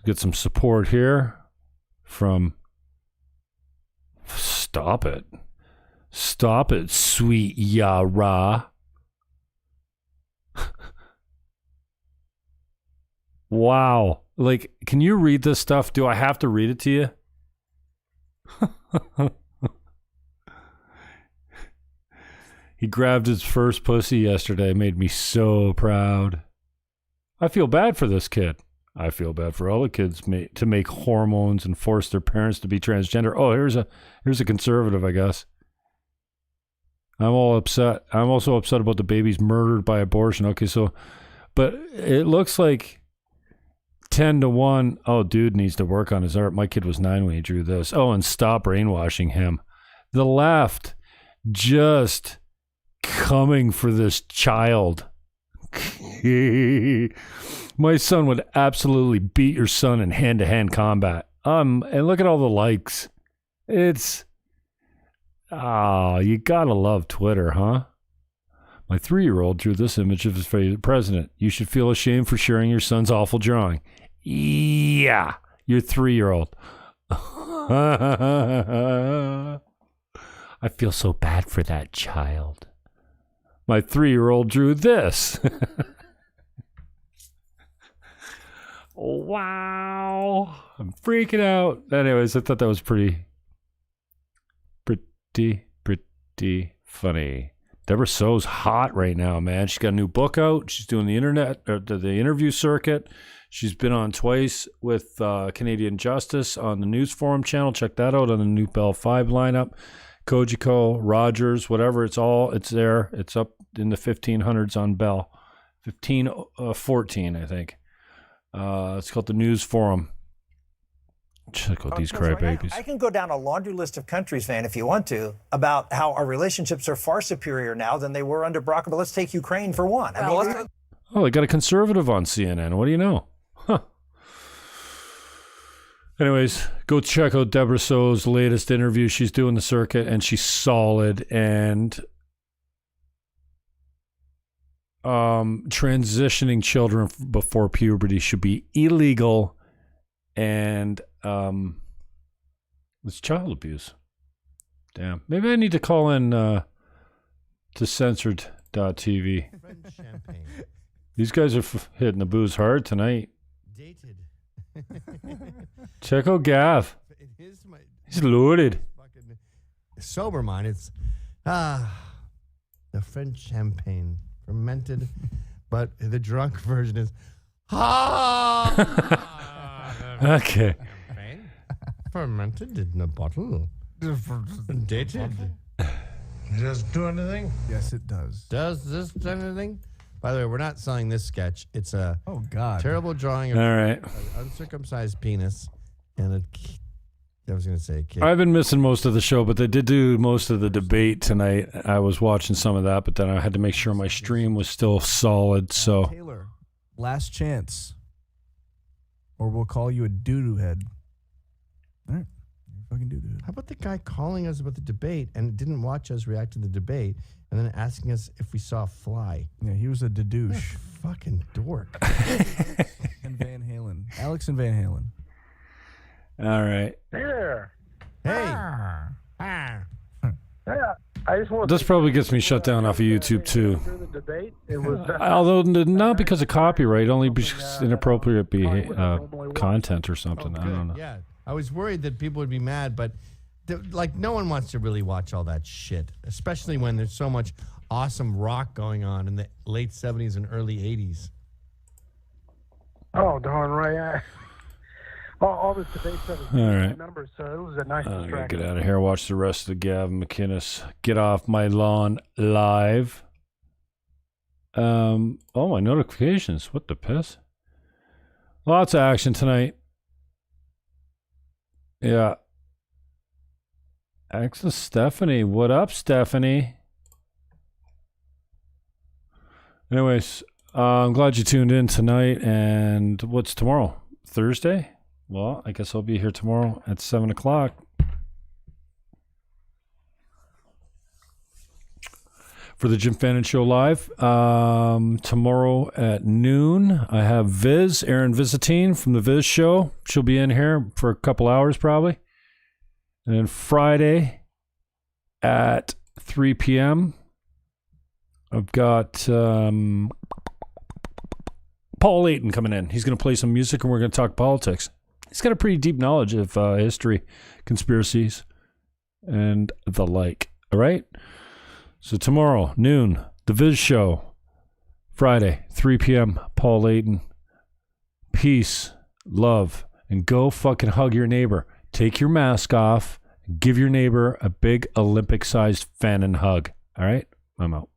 Get some support here from... Stop it. Stop it, sweet Yara. Wow. Like, can you read this stuff? Do I have to read it to you? He grabbed his first pussy yesterday. Made me so proud. I feel bad for this kid. I feel bad for all the kids to make hormones and force their parents to be transgender. Oh, here's a conservative, I guess. I'm all upset. I'm also upset about the babies murdered by abortion. Okay, so, but it looks like 10-1. Oh, dude needs to work on his art. My kid was 9 when he drew this. Oh, and stop brainwashing him. The left just coming for this child. My son would absolutely beat your son in hand-to-hand combat. And look at all the likes. It's, you gotta love Twitter, huh? My 3-year-old drew this image of his favorite president. You should feel ashamed for sharing your son's awful drawing. Yeah, your 3-year-old. I feel so bad for that child. My 3-year-old drew this. Wow. I'm freaking out. Anyways, I thought that was pretty funny. Deborah So's hot right now, man. She's got a new book out. She's doing the interview circuit. She's been on twice with Canadian Justice on the News Forum channel. Check that out on the new Bell 5 lineup. Kojiko, Rogers, whatever, it's there. It's up in the 1500s on Bell. 1514, I think. It's called the News Forum. Check out these crybabies. I can go down a laundry list of countries, Van, if you want to, about how our relationships are far superior now than they were under Barack. But let's take Ukraine for one. Oh, they got a conservative on CNN. What do you know? Huh. Anyways, go check out Deborah So's latest interview. She's doing the circuit, and she's solid. And transitioning children before puberty should be illegal, and it's child abuse. Damn. Maybe I need to call in to censored.tv. These guys are hitting the booze hard tonight. Dated. Check out Gav. He's loaded. Sober mind, it's the French champagne, fermented, but the drunk version is okay. Champagne, fermented in a bottle, dated. Does it do anything? Yes, it does. Does this do anything? By the way, we're not selling this sketch. It's a terrible drawing of All right. an uncircumcised penis and I was going to say a kid. I've been missing most of the show, but they did do most of the debate tonight. I was watching some of that, but then I had to make sure my stream was still solid. So Taylor, last chance, or we'll call you a doo-doo head. All right. Fucking doo-doo. How about the guy calling us about the debate and didn't watch us react to the debate and then asking us if we saw a fly? Yeah, he was a douche. Fucking dork. And Van Halen. Alex and Van Halen. all right. Hey there. Hey. Yeah, I just want This probably gets me shut down off of YouTube too. during the debate. It was Although not because of copyright, only because inappropriate content or something. I don't know. Yeah. I was worried that people would be mad, but like no one wants to really watch all that shit, especially when there's so much awesome rock going on in the late 70s and early 80s. oh darn right. All this debate stuff is All right. numbers, so it was a nice I'm gonna distraction. get out of here. Watch the rest of the Gavin McInnes Get Off My Lawn live. Oh, my notifications. What the piss? Lots of action tonight. Yeah. Excellent, Stephanie. What up, Stephanie? Anyways, I'm glad you tuned in tonight. And what's tomorrow? Thursday? Well, I guess I'll be here tomorrow at 7 o'clock. For the Jim Fannon Show Live. Tomorrow at noon, I have Viz, Erin Visitine from the Viz Show. She'll be in here for a couple hours probably. And then Friday at 3 p.m., I've got Paul Layton coming in. He's going to play some music and we're going to talk politics. He's got a pretty deep knowledge of history, conspiracies, and the like. All right? So tomorrow, noon, The Viz Show. Friday, 3 p.m., Paul Layton. Peace, love, and go fucking hug your neighbor. Take your mask off. Give your neighbor a big Olympic-sized Fannon hug. All right? I'm out.